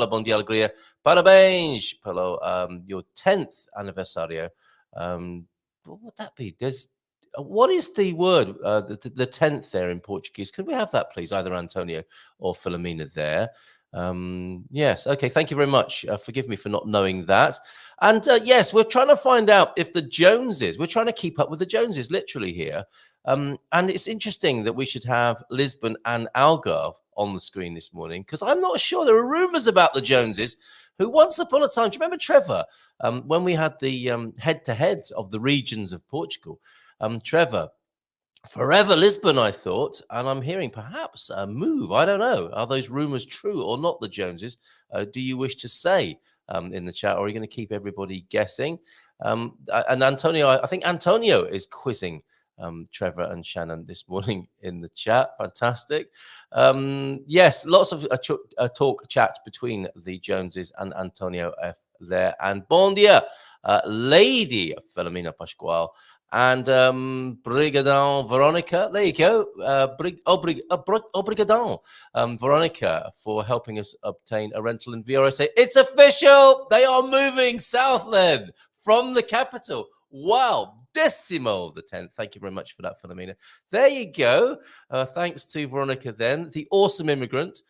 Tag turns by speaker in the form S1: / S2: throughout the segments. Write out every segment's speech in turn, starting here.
S1: Bom dia, alegria. Parabéns pelo your 10th aniversario. What would that be? What is the word, the 10th there in Portuguese? Could we have that, please? Either Antonio or Philomena there. Yes. Okay. Thank you very much. Forgive me for not knowing that. And yes, we're trying to find out if the Joneses, we're trying to keep up with the Joneses literally here. And it's interesting that we should have Lisbon and Algarve on the screen this morning, because I'm not sure. There are rumors about the Joneses who once upon a time, do you remember, Trevor, when we had the head-to-heads of the regions of Portugal? Trevor, forever Lisbon, I thought, and I'm hearing perhaps a move. I don't know. Are those rumors true or not, the Joneses? Do you wish to say in the chat, or are you going to keep everybody guessing? And Antonio, I think Antonio is quizzing Trevor and Shannon this morning in the chat. Fantastic. Yes, lots of talk chat between the Joneses and Antonio F there. And bon dia, Lady Filomena Pascual and Brigadon Veronica. There you go. Brigadon Veronica for helping us obtain a rental in VRSA. It's official. They are moving south then from the capital. Wow. Decimo the 10th. Thank you very much for that, Philomena. There you go. Thanks to Veronica then, the awesome immigrant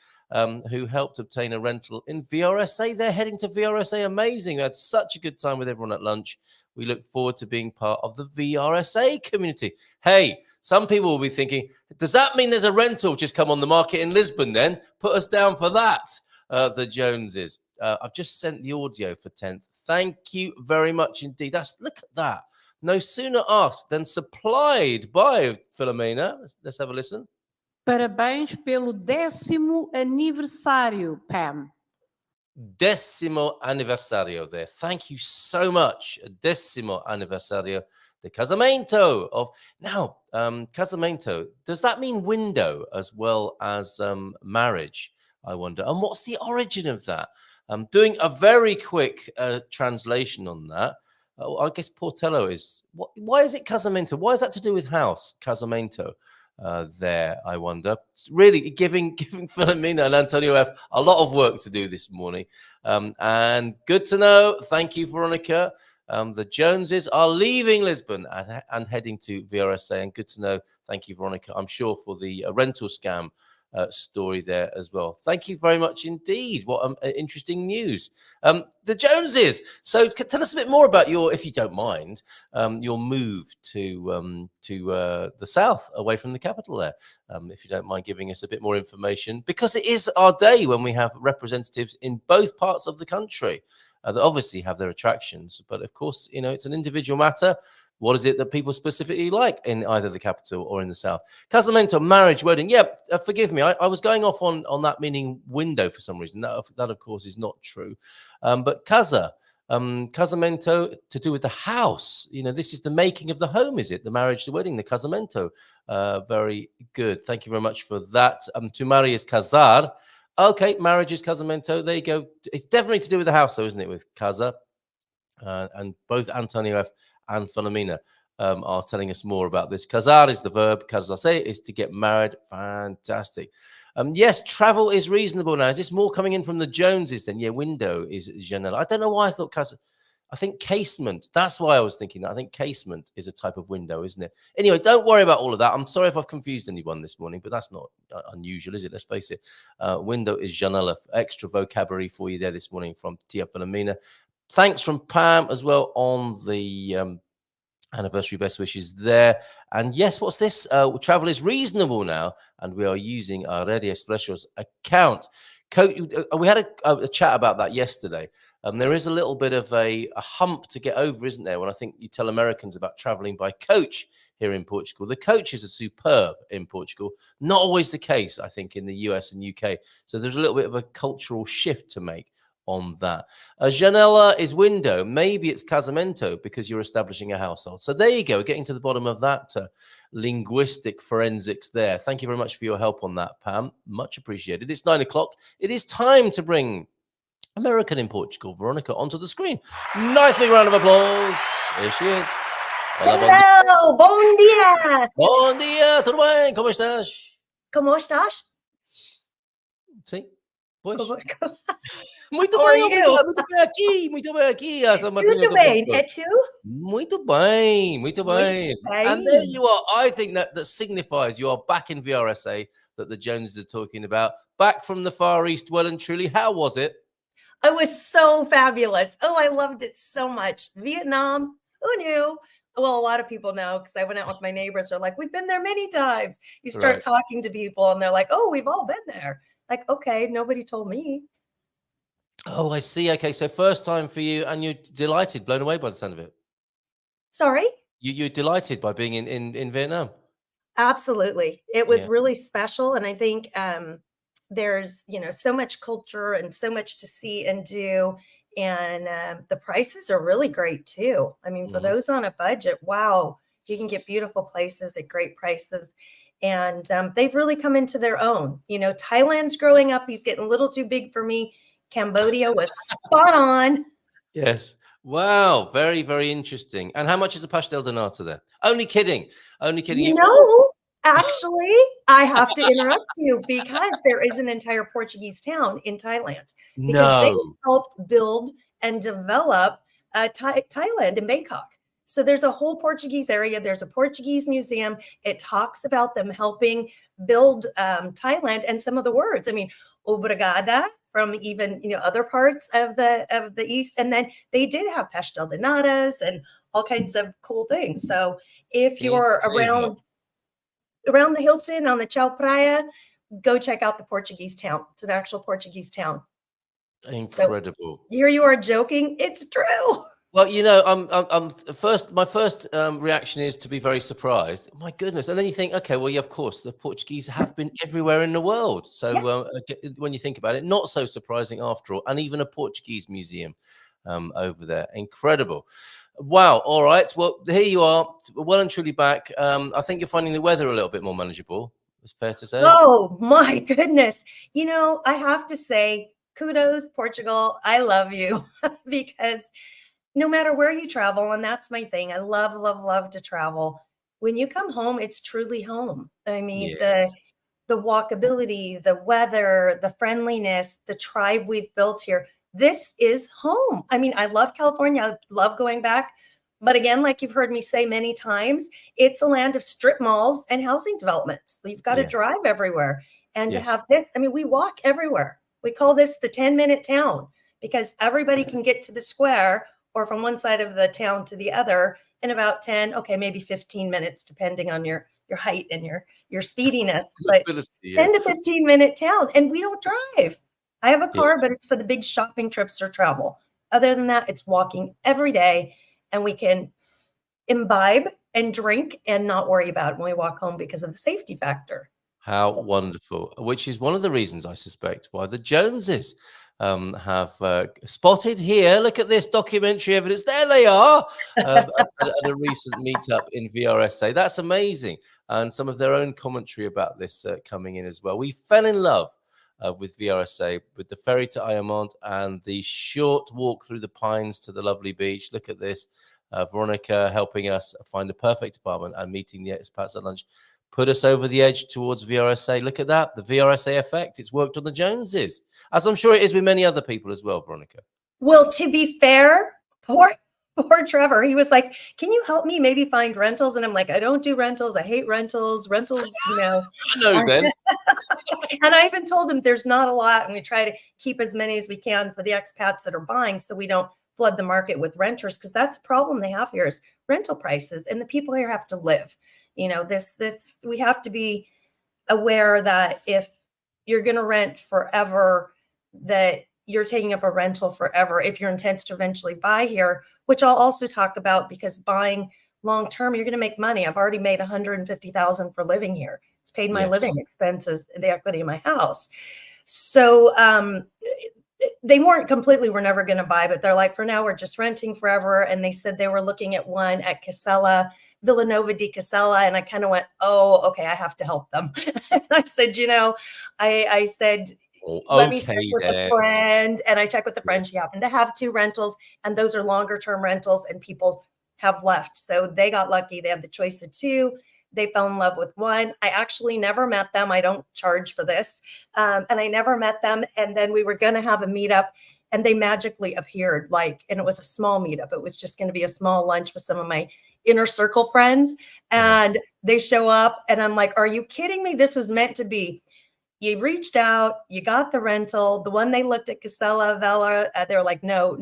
S1: who helped obtain a rental in VRSA. They're heading to VRSA. Amazing. We had such a good time with everyone at lunch. We look forward to being part of the VRSA community. Hey, some people will be thinking, does that mean there's a rental just come on the market in Lisbon then? Put us down for that, the Joneses. I've just sent the audio for 10th. Thank you very much indeed. Look at that. No sooner asked than supplied by Philomena. Let's have a listen.
S2: Parabéns pelo 10º aniversário, Pam.
S1: 10º aniversario there. Thank you so much. 10º aniversario de casamento of... Now, casamento, does that mean window as well as marriage, I wonder? And what's the origin of that? I'm doing a very quick translation on that. I guess Portello is... Why is it casamento? Why is that to do with house, casamento? There, I wonder. It's really giving Philomena and Antonio F a lot of work to do this morning. And good to know. Thank you, Veronica. The Joneses are leaving Lisbon and heading to VRSA. And good to know. Thank you, Veronica. I'm sure for the rental scam story there as well. Thank you very much indeed. What interesting news. The Joneses. So tell us a bit more about your, if you don't mind, your move to the south, away from the capital there. If you don't mind giving us a bit more information, because it is our day when we have representatives in both parts of the country that obviously have their attractions. But of course, you know, it's an individual matter. What is it that people specifically like in either the capital or in the south? Casamento, marriage, wedding. Yeah, forgive me. I was going off on that meaning window for some reason. That of course, is not true. But casa, casamento, to do with the house. You know, this is the making of the home, is it? The marriage, the wedding, the casamento. Very good. Thank you very much for that. To marry is casar. Okay, marriage is casamento. There you go. It's definitely to do with the house, though, isn't it, with casa? And both Antonio F and Philomena are telling us more about this. Casar is the verb. Casarse is to get married. Fantastic. Yes, travel is reasonable now. Is this more coming in from the Joneses then? Yeah, window is janela. I don't know why I thought casa. I think casement. That's why I was thinking that. I think casement is a type of window, isn't it? Anyway, don't worry about all of that. I'm sorry if I've confused anyone this morning, but that's not unusual, is it? Let's face it. Window is janela. Extra vocabulary for you there this morning from Tia Philomena. Thanks from Pam as well on the anniversary best wishes there. And yes, what's this? Travel is reasonable now, and we are using our Rede Expressio's account. We had a chat about that yesterday. There is a little bit of a hump to get over, isn't there, when I think you tell Americans about traveling by coach here in Portugal. The coaches are superb in Portugal. Not always the case, I think, in the US and UK. So there's a little bit of a cultural shift to make on that. Janela is window. Maybe it's casamento because you're establishing a household. So there you go. Getting to the bottom of that linguistic forensics there. Thank you very much for your help on that, Pam. Much appreciated. It's 9 o'clock. It is time to bring American in Portugal, Veronica, onto the screen. Nice big round of applause. Here she is.
S3: Hello, bom dia.
S1: Bom dia, tudo bem? Como estás?
S3: Como estás?
S1: Sim, pois. Muito
S3: How are
S1: bem,
S3: you?
S1: obrigado. Muito bem aqui. Essa Martinha
S3: Tudo
S1: do
S3: bem,
S1: Porto.
S3: é tu?
S1: Muito bem, muito
S3: Muito
S1: bem. And there
S3: bem.
S1: you are. I think that signifies you are back in VRSA that the Joneses are talking about. Back from the Far East, well and truly. How was it?
S3: It was so fabulous. Oh, I loved it so much. Vietnam, who knew? Well, a lot of people know because I went out with my neighbors. They're like, we've been there many times. You start
S1: Right.
S3: talking to people and they're like, oh, we've all been there. Like, okay, nobody told me.
S1: Oh, I see. Okay, so first time for you, and you're delighted, blown away by the sound of it.
S3: Sorry?
S1: You're delighted by being in Vietnam.
S3: Absolutely. It was
S1: Yeah.
S3: really special. And I think there's, so much culture and so much to see and do. And the prices are really great too. I mean, for
S1: Mhm.
S3: those on a budget, wow, you can get beautiful places at great prices. And they've really come into their own. Thailand's growing up. He's getting a little too big for me. Cambodia was spot on.
S1: Yes. Wow. Very, very interesting. And how much is a pastel de nata there? Only kidding. Only kidding.
S3: Actually, I have to interrupt you because there is an entire Portuguese town in Thailand because they
S1: No.
S3: helped build and develop Thailand in Bangkok. So there's a whole Portuguese area. There's a Portuguese museum. It talks about them helping build Thailand and some of the words. I mean, obrigada from even other parts of the East, and then they did have pastel de natas and all kinds of cool things. So if you're
S1: Incredible.
S3: around the Hilton on the Chao Praia, go check out the Portuguese town. It's an actual Portuguese town.
S1: Incredible.
S3: So here you are joking. It's true.
S1: Well, I'm first. My first reaction is to be very surprised. My goodness! And then you think, okay, well, yeah, of course, the Portuguese have been everywhere in the world. So when you think about it, not so surprising after all. And even a Portuguese museum over there, incredible. Wow! All right. Well, here you are, well and truly back. I think you're finding the weather a little bit more manageable. It's fair to say.
S3: Oh my goodness. I have to say, kudos, Portugal. I love you because no matter where you travel, and that's my thing. I love, love, love to travel. When you come home, it's truly home. I mean,
S1: Yes.
S3: the walkability, the weather, the friendliness, the tribe we've built here. This is home. I mean, I love California. I love going back. But again, like you've heard me say many times, it's a land of strip malls and housing developments. You've got to
S1: Yes.
S3: drive everywhere. And to
S1: Yes.
S3: have this, I mean, we walk everywhere. We call this the 10-minute town because everybody can get to the square or from one side of the town to the other in about 10, okay, maybe 15 minutes, depending on your height and your speediness, but
S1: Yeah.
S3: 10 to 15-minute town. And we don't drive. I have a car,
S1: Yes.
S3: but it's for the big shopping trips or travel. Other than that, it's walking every day and we can imbibe and drink and not worry about it when we walk home because of the safety factor.
S1: How
S3: So,
S1: wonderful! Which is one of the reasons I suspect why the Joneses have spotted here. Look at this documentary evidence. There they are at a recent meetup in VRSA. That's amazing, and some of their own commentary about this coming in as well. We fell in love with VRSA, with the ferry to Ayamonte and the short walk through the pines to the lovely beach. Look at this. Veronica helping us find a perfect apartment and meeting the expats at lunch put us over the edge towards VRSA. Look at that, the VRSA effect. It's worked on the Joneses, as I'm sure it is with many other people as well, Veronica.
S3: well, to be fair, poor Trevor, he was like, can you help me maybe find rentals? And I'm like, I don't do rentals. I hate rentals.
S1: I know then.
S3: And I even told him there's not a lot. And we try to keep as many as we can for the expats that are buying so we don't flood the market with renters because that's a problem they have here is rental prices and the people here have to live. This we have to be aware that if you're going to rent forever, that you're taking up a rental forever if your intents to eventually buy here, which I'll also talk about because buying long term, you're going to make money. I've already made $150,000 for living here. It's paid my living expenses, the equity of my house. So they weren't completely, we're never going to buy, but they're like, for now, we're just renting forever. And they said they were looking at one at Casella, Villanova di Casella. And I kind of went, oh, okay, I have to help them. And I said, I said, let me check with a friend. And I checked with a friend. She happened to have 2 rentals, and those are longer term rentals, and people have left. So they got lucky. They had the choice of 2. They fell in love with one. I actually never met them. I don't charge for this. And I never met them. And then we were going to have a meetup and they magically appeared, like, and it was a small meetup. It was just going to be a small lunch with some of my inner circle friends. And they show up and I'm like, are you kidding me? This was meant to be. You reached out, you got the rental. The one they looked at Casella, Vela, they were like, no.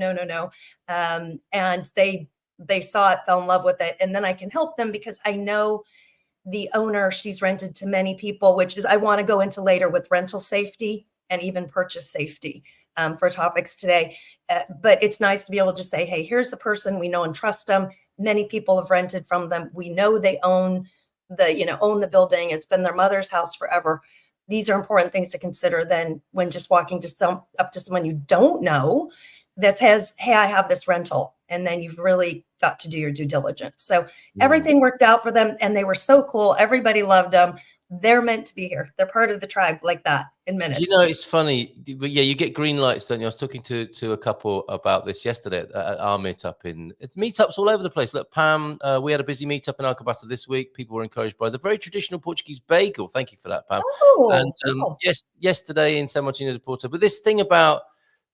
S3: And they saw it, fell in love with it. And then I can help them because I know the owner, she's rented to many people, which is, I want to go into later with rental safety and even purchase safety for topics today. But it's nice to be able to say, hey, here's the person, we know and trust them. Many people have rented from them. We know they own the building. It's been their mother's house forever. These are important things to consider than when just walking up to someone you don't know that says, hey, I have this rental. And then you've really got to do your due diligence. So everything worked out for them and they were so cool. Everybody loved them. They're meant to be here. They're part of the tribe like that in minutes.
S1: You know, it's funny, but yeah, you get green lights, don't you? I was talking to a couple about this yesterday at our meetup. It's meetups all over the place. Look, Pam, we had a busy meetup in Alcobaça this week. People were encouraged by the very traditional Portuguese bagel. Thank you for that, Pam. Yes, yesterday in San Martino de Porto. But this thing about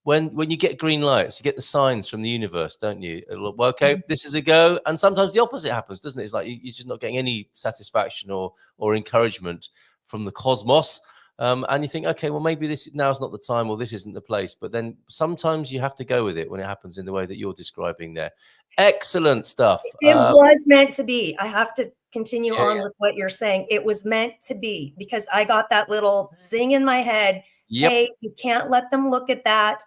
S1: when you get green lights, you get the signs from the universe, don't you? Well, okay, this is a go. And sometimes the opposite happens, doesn't it? It's like you're just not getting any satisfaction or encouragement from the cosmos. And you think, okay, well, maybe now's not the time, or this isn't the place. But then sometimes you have to go with it when it happens in the way that you're describing there. Excellent stuff.
S3: It was meant to be. I have to continue on with what you're saying. It was meant to be because I got that little zing in my head. Hey, you can't let them look at that.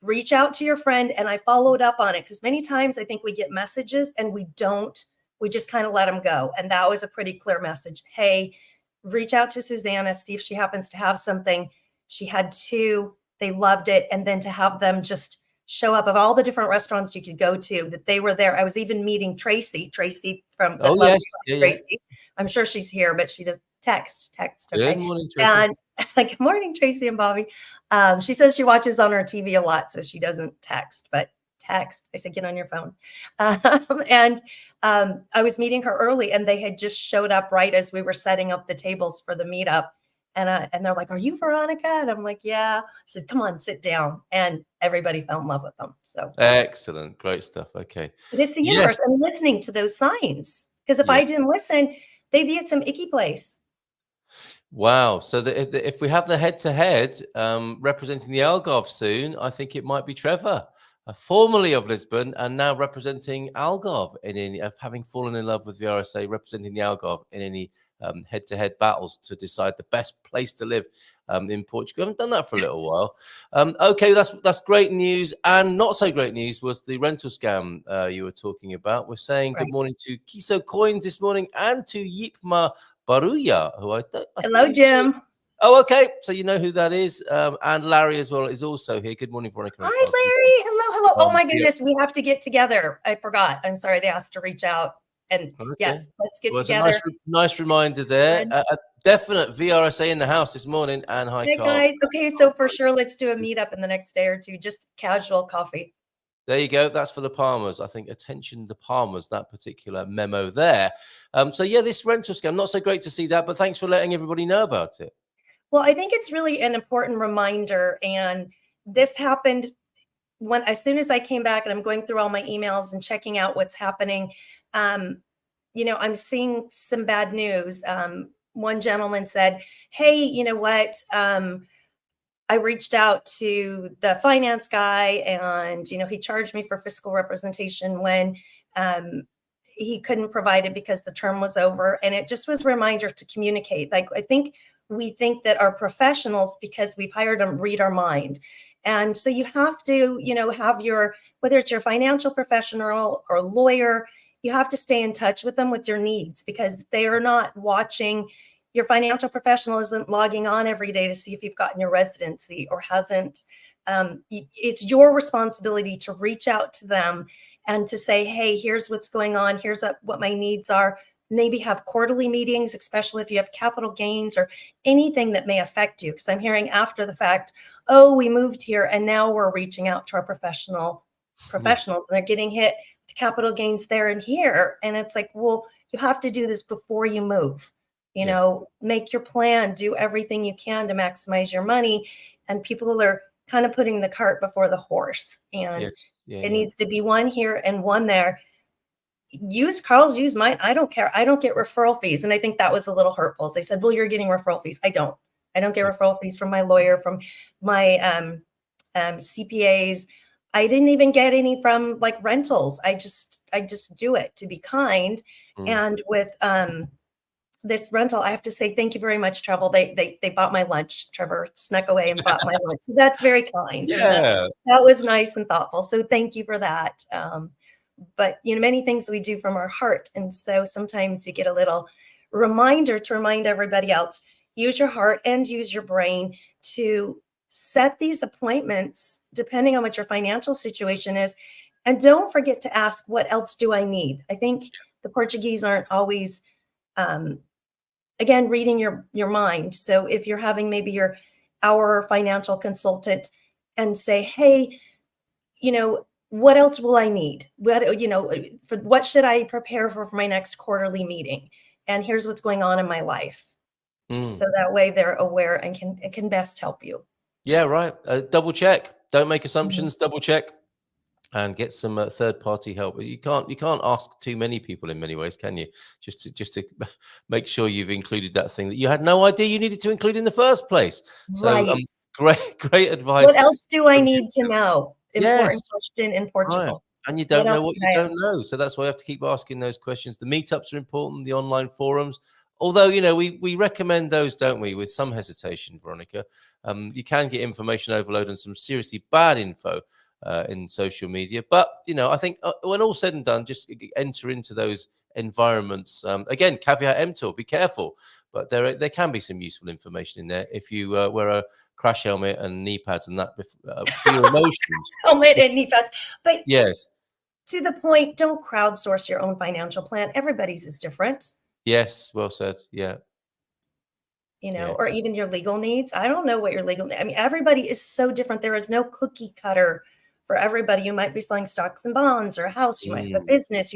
S3: Reach out to your friend. And I followed up on it because many times I think we get messages and we just kind of let them go. And that was a pretty clear message. Hey, reach out to Susanna, see if she happens to have something. She had 2, they loved it. And then to have them just show up of all the different restaurants you could go to, that they were there. I was even meeting Tracy from Tracy. I'm sure she's here, but she does text. Okay.
S1: Good morning, Tracy.
S3: And good morning, Tracy and Bobby. She says she watches on her TV a lot, so she doesn't text, but text. I said, get on your phone. I was meeting her early and they had just showed up right as we were setting up the tables for the meetup. And they're like, are you Veronica? And I'm like, yeah. I said, come on, sit down. And everybody fell in love with them. So
S1: excellent. Great stuff. Okay.
S3: But it's the universe. I'm listening to those signs. Because if I didn't listen, they'd be at some icky place.
S1: Wow. So if we have the head-to-head representing the Algarve soon, I think it might be Trevor, formerly of Lisbon and now representing Algarve having fallen in love with the RSA, representing the Algarve in any head-to-head battles to decide the best place to live in Portugal. I haven't done that for a little while. Okay, that's great news. And not so great news was the rental scam you were talking about. We're saying good morning to Kiso Coins this morning and to Yipma Baruya, who I
S3: hello, Jim.
S1: Oh, okay. So you know who that is. And Larry as well is also here. Good morning, Veronica.
S3: Hi, Larry. Hello. Oh my goodness. We have to get together. I forgot. I'm sorry. They asked to reach out. And yes, let's get together.
S1: Nice reminder there. A definite VRSA in the house this morning. And hi,
S3: hey,
S1: Carl.
S3: guys. Okay, so for sure, let's do a meetup in the next day or two. Just casual coffee.
S1: There you go. That's for the Palmers. I think attention the Palmers, that particular memo there. So yeah, this rental scam, not so great to see that, but thanks for letting everybody know about it.
S3: Well, I think it's really an important reminder. And this happened as soon as I came back and I'm going through all my emails and checking out what's happening. I'm seeing some bad news. One gentleman said, hey, you know what? I reached out to the finance guy and, he charged me for fiscal representation when he couldn't provide it because the term was over. And it just was a reminder to communicate. Like, I think we think that our professionals, because we've hired them, read our mind. And so you have to, have whether it's your financial professional or lawyer, you have to stay in touch with them with your needs because they are not watching. Your financial professional isn't logging on every day to see if you've gotten your residency or hasn't. It's your responsibility to reach out to them and to say, hey, here's what's going on. Here's what my needs are. Maybe have quarterly meetings, especially if you have capital gains or anything that may affect you. Because I'm hearing after the fact, oh, we moved here and now we're reaching out to our professionals and they're getting hit with capital gains there and here. And it's like, well, you have to do this before you move. Make your plan, do everything you can to maximize your money. And people are kind of putting the cart before the horse. And
S1: Yes. Yeah.
S3: it needs to be one here and one there. Use Carl's, use mine. I don't care. I don't get referral fees. And I think that was a little hurtful. They said, well, you're getting referral fees. I don't get referral fees from my lawyer, from my CPAs. I didn't even get any from like rentals. I just do it to be kind. And with this rental, I have to say thank you very much, Travel. They bought my lunch. Trevor snuck away and bought my lunch. So that's very kind.
S1: Yeah.
S3: And that was nice and thoughtful. So thank you for that. But many things we do from our heart. And so sometimes you get a little reminder to remind everybody else, use your heart and use your brain to set these appointments depending on what your financial situation is. And don't forget to ask, what else do I need? I think the Portuguese aren't always, again, reading your mind. So if you're having maybe our financial consultant and say, hey, what else will I need? What should I prepare for my next quarterly meeting? And here's what's going on in my life. So that way they're aware and can best help you.
S1: Yeah, right. Double check. Don't make assumptions. Double check, and get some third-party help. You can't ask too many people in many ways, can you? Just to make sure you've included that thing that you had no idea you needed to include in the first place. So
S3: Right.
S1: great advice.
S3: What else do I need to know? Important
S1: Yes.
S3: question in Portugal.
S1: Right. And you don't
S3: What
S1: know
S3: else
S1: what
S3: should
S1: you
S3: I
S1: don't
S3: ask?
S1: know. So that's why you have to keep asking those questions. The meetups are important, the online forums. Although, we recommend those, don't we, with some hesitation, Veronica. You can get information overload and some seriously bad info in social media. But, I think when all said and done, just enter into those environments. Again, caveat emptor, be careful. But there can be some useful information in there if you wear a crash helmet and knee pads and that for your emotions.
S3: Helmet and knee pads. But
S1: Yes.
S3: to the point, don't crowdsource your own financial plan. Everybody's is different.
S1: Yes. Well said. Yeah. Yeah.
S3: Or even your legal needs. I don't know what your I mean, everybody is so different. There is no cookie cutter for everybody. You might be selling stocks and bonds or a house. You might have a business.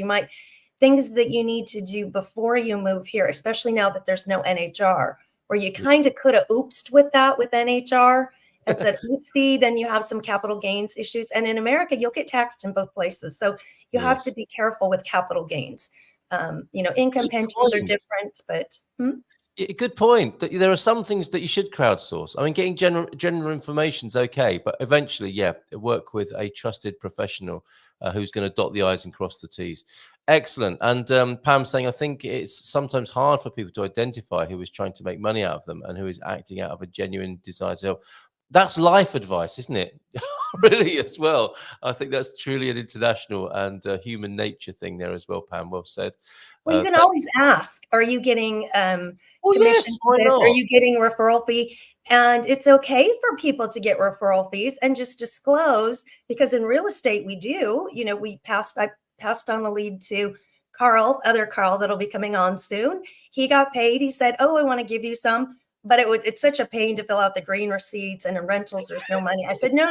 S3: Things that you need to do before you move here, especially now that there's no NHR, where you kind of could have oopsed with that with NHR and said, oopsie, then you have some capital gains issues. And in America, you'll get taxed in both places. So you have to be careful with capital gains. Income pensions are different, but
S1: Yeah, good point. There are some things that you should crowdsource. I mean, getting general information is okay, but eventually, work with a trusted professional who's going to dot the I's and cross the T's. Excellent. And Pam saying, I think it's sometimes hard for people to identify who is trying to make money out of them and who is acting out of a genuine desire to help. That's life advice, isn't it? Really, as well. I think that's truly an international and human nature thing there as well, Pam. Well said.
S3: Well, you can always ask, are you getting commission for this? Are you getting referral fee? And it's okay for people to get referral fees and just disclose, because in real estate we do. I passed on a lead to other Carl that'll be coming on soon. He got paid. He said, oh, I want to give you some. But it's such a pain to fill out the green receipts, and in rentals, there's no money. I said, no.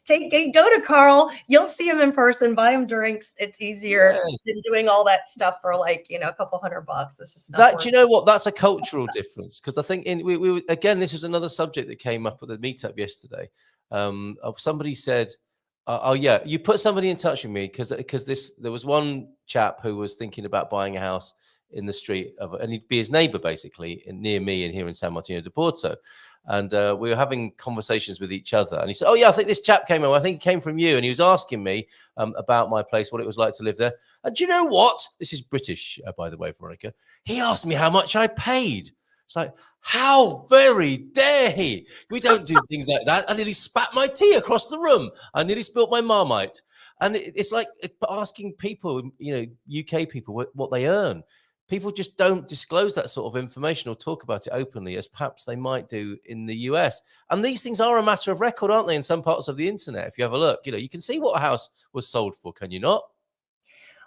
S3: Go to Carl. You'll see him in person, buy him drinks. It's easier than doing all that stuff for a couple $100. It's just not
S1: do you know what? That's a cultural difference, because I think we again, this was another subject that came up at the meetup yesterday. Somebody said, "Oh yeah, you put somebody in touch with me because there was one chap who was thinking about buying a house in the street and he'd be his neighbor basically near me and here in San Martino de Porto. And we were having conversations with each other. And he said, oh yeah, I think this chap came over. I think he came from you. And he was asking me about my place, what it was like to live there. And do you know what? This is British, by the way, Veronica. He asked me how much I paid. It's like, how very dare he? We don't do things like that. I nearly spat my tea across the room. I nearly spilt my Marmite. And it's like asking people, UK people, what they earn. People just don't disclose that sort of information or talk about it openly as perhaps they might do in the US. And these things are a matter of record, aren't they, in some parts of the internet? If you have a look, you can see what a house was sold for, can you not?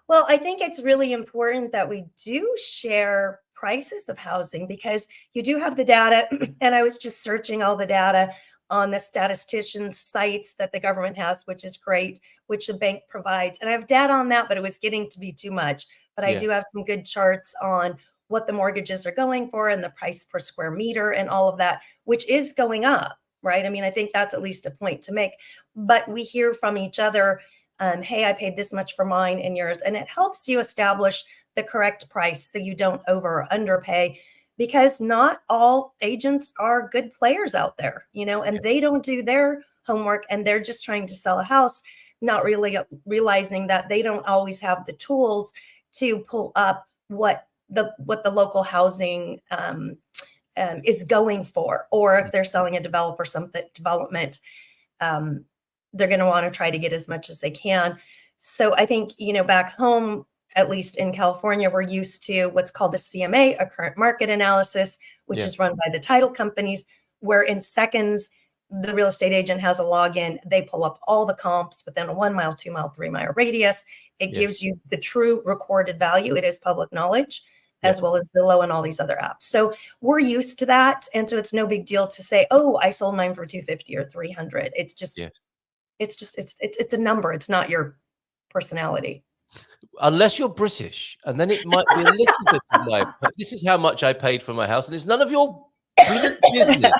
S3: Well, I think it's really important that we do share prices of housing, because you do have the data. And I was just searching all the data on the statisticians' sites that the government has, which is great, which the bank provides. And I have data on that, but it was getting to be too much. But I do have some good charts on what the mortgages are going for and the price per square meter and all of that, which is going up. right? I mean, I think that's at least a point to make. But we hear from each other, hey, I paid this much for mine and yours. And it helps you establish the correct price so you don't over or underpay, because not all agents are good players out there, and they don't do their homework and they're just trying to sell a house, not really realizing that they don't always have the tools to pull up what the local housing is going for, or if they're selling a developer something development, they're going to want to try to get as much as they can. So I think, back home, at least in California, we're used to what's called a CMA, a current market analysis, which is run by the title companies, where in seconds, the real estate agent has a login. They pull up all the comps within a 1 mile, 2 mile, 3 mile radius. It gives you the true recorded value. It is public knowledge, as well as Zillow and all these other apps. So we're used to that. And so it's no big deal to say, oh, I sold mine for 250 or 300. It's just, it's a number. It's not your personality.
S1: Unless you're British, and then it might be a little different. But this is how much I paid for my house, and it's none of your business.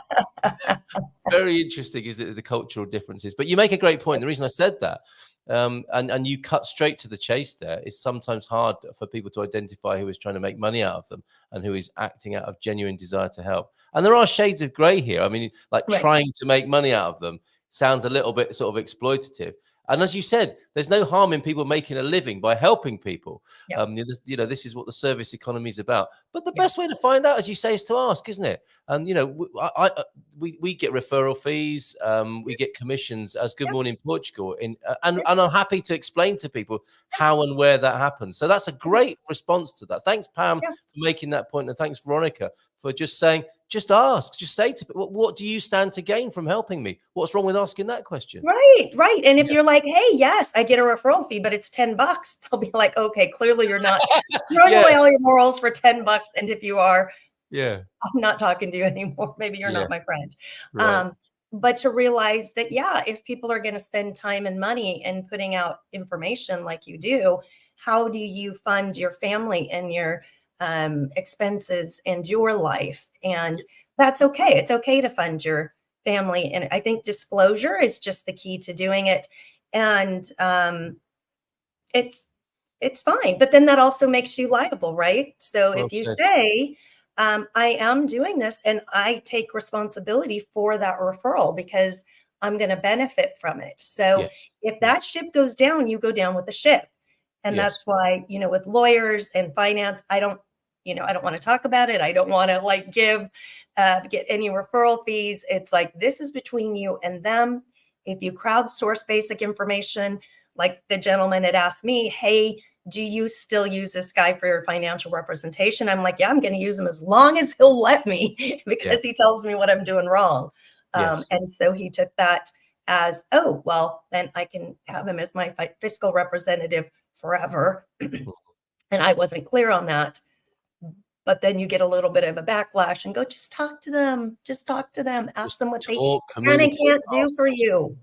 S1: Very interesting, is it, the cultural differences? But you make a great point. The reason I said that, and you cut straight to the chase there, is sometimes hard for people to identify who is trying to make money out of them and who is acting out of genuine desire to help. And there are shades of grey here. I mean, like trying to make money out of them sounds a little bit sort of exploitative. And as you said, there's no harm in people making a living by helping people. This is what the service economy is about. But the best way to find out, as you say, is to ask, isn't it? And we get referral fees, we get commissions as Good Morning Portugal, and I'm happy to explain to people how and where that happens. So that's a great response to that. Thanks, Pam, for making that point, and thanks, Veronica, for just saying, just ask, just say to people, what do you stand to gain from helping me? What's wrong with asking that question?
S3: Right. And if you're like, hey, yes, I get a referral fee, but it's $10, they'll be like, okay, clearly you're not throwing away all your morals for $10. And if you are, I'm not talking to you anymore. Maybe you're not my friend.
S1: Right.
S3: But to realize that, if people are going to spend time and money and putting out information like you do, how do you fund your family and your expenses and your life? And that's okay. It's okay to fund your family. And I think disclosure is just the key to doing it. And it's fine. But then that also makes you liable, right? So if you say, I am doing this and I take responsibility for that referral because I'm going to benefit from it. So if that ship goes down, you go down with the ship. And that's why, with lawyers and finance, I don't want to talk about it. I don't want to get any referral fees. It's like, this is between you and them. If you crowdsource basic information, like the gentleman had asked me, hey, do you still use this guy for your financial representation? I'm like, I'm going to use him as long as he'll let me, because he tells me what I'm doing wrong. And so he took that as, oh, well, then I can have him as my fiscal representative forever. And I wasn't clear on that. But then you get a little bit of a backlash and go, just talk to them. Ask them what they can and can't do for you.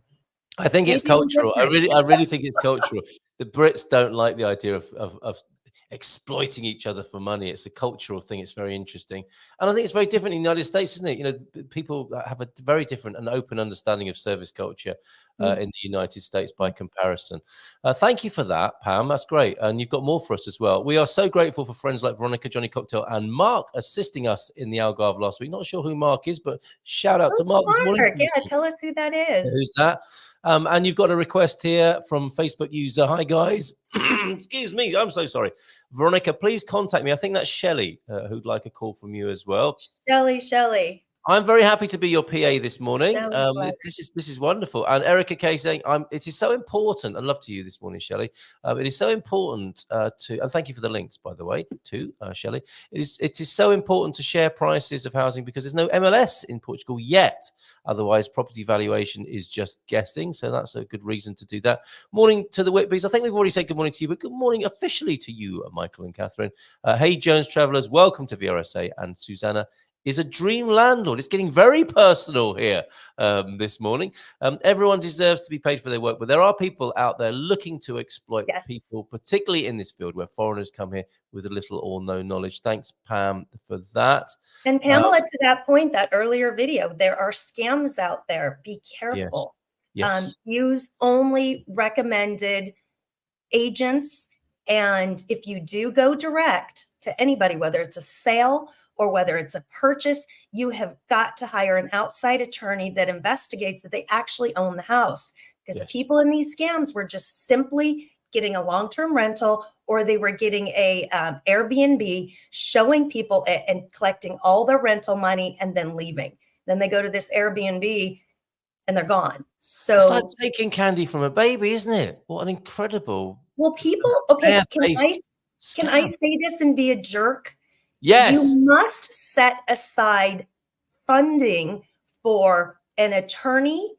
S1: I think it's cultural. I really think it's cultural. The Brits don't like the idea of exploiting each other for money. It's a cultural thing. It's very interesting. And I think it's very different in the United States, isn't it? People have a very different and open understanding of service culture in the United States by comparison. Thank you for that, Pam. That's great. And you've got more for us as well. We are so grateful for friends like Veronica, Johnny Cocktail, and Mark assisting us in the Algarve last week. Not sure who Mark is, but shout out to Mark this morning.
S3: Yeah, tell us who that is.
S1: Who's that? And you've got a request here from Facebook user. Hi, guys. Excuse me. I'm so sorry. Veronica, please contact me. I think that's Shelley who'd like a call from you as well.
S3: Shelley.
S1: I'm very happy to be your PA this morning. This is wonderful. And Erica K saying, it is so important. And love to you this morning, Shelley. It is so important and thank you for the links, by the way, to Shelley. It is so important to share prices of housing because there's no MLS in Portugal yet. Otherwise, property valuation is just guessing. So that's a good reason to do that. Morning to the Whitbys. I think we've already said good morning to you, but good morning officially to you, Michael and Catherine. Hey, Jones Travelers. Welcome to VRSA. And Susanna is a dream landlord. It's getting very personal here this morning. Everyone deserves to be paid for their work, but there are people out there looking to exploit
S3: Yes.
S1: people, particularly in this field where foreigners come here with a little or no knowledge. Thanks, Pam, for that.
S3: And Pamela, to that point, that earlier video, there are scams out there. Be careful.
S1: Yes.
S3: Use only recommended agents. And if you do go direct to anybody, whether it's a sale or whether it's a purchase, you have got to hire an outside attorney that investigates that they actually own the house. Because the people in these scams were just simply getting a long-term rental, or they were getting a Airbnb, showing people it and collecting all their rental money and then leaving. Then they go to this Airbnb and they're gone. So
S1: it's like taking candy from a baby, isn't it? What an incredible.
S3: Well, people, okay, can I
S1: scam.
S3: say this and be a jerk?
S1: Yes.
S3: You must set aside funding for an attorney,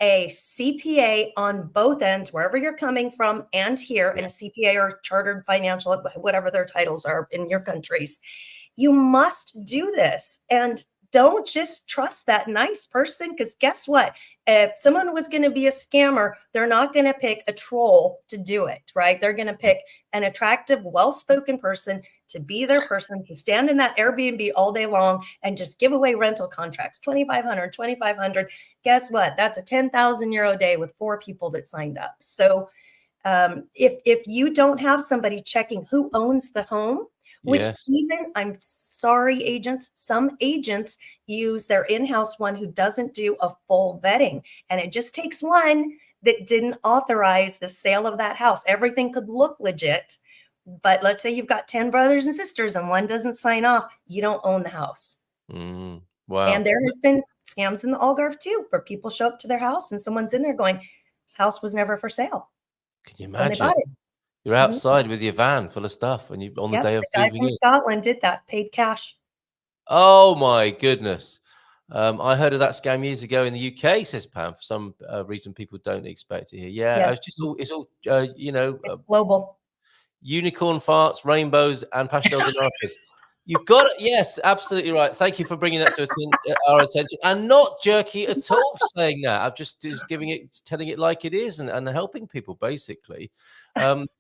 S3: a CPA on both ends, wherever you're coming from and here, and a CPA or chartered financial, whatever their titles are in your countries. You must do this. And don't just trust that nice person, because guess what? If someone was going to be a scammer, they're not going to pick a troll to do it, right? They're going to pick an attractive, well-spoken person to be their person, to stand in that Airbnb all day long and just give away rental contracts, 2,500, 2,500. Guess what? That's a 10,000 euro day with 4 people that signed up. So if you don't have somebody checking who owns the home, which even, I'm sorry, agents, some agents use their in-house one who doesn't do a full vetting. And it just takes one that didn't authorize the sale of that house. Everything could look legit, but let's say you've got 10 brothers and sisters and one doesn't sign off, you don't own the house.
S1: Wow.
S3: And there has been scams in the Algarve too, where people show up to their house and someone's in there going, this house was never for sale.
S1: Can you
S3: When they
S1: imagine?
S3: bought it.
S1: You're outside with your van full of stuff, and you on the day of
S3: the guy
S1: moving
S3: from
S1: in.
S3: Scotland did that, paid cash.
S1: Oh my goodness! I heard of that scam years ago in the UK. Says Pam. For some reason, people don't expect it here. Yeah,
S3: Yes.
S1: it's all you know,
S3: It's global.
S1: unicorn farts, rainbows, and pastels and oranges. You've got it. Yes, absolutely right. Thank you for bringing that to our attention, and not jerky at all saying that. I'm just giving it, telling it like it is, and helping people basically.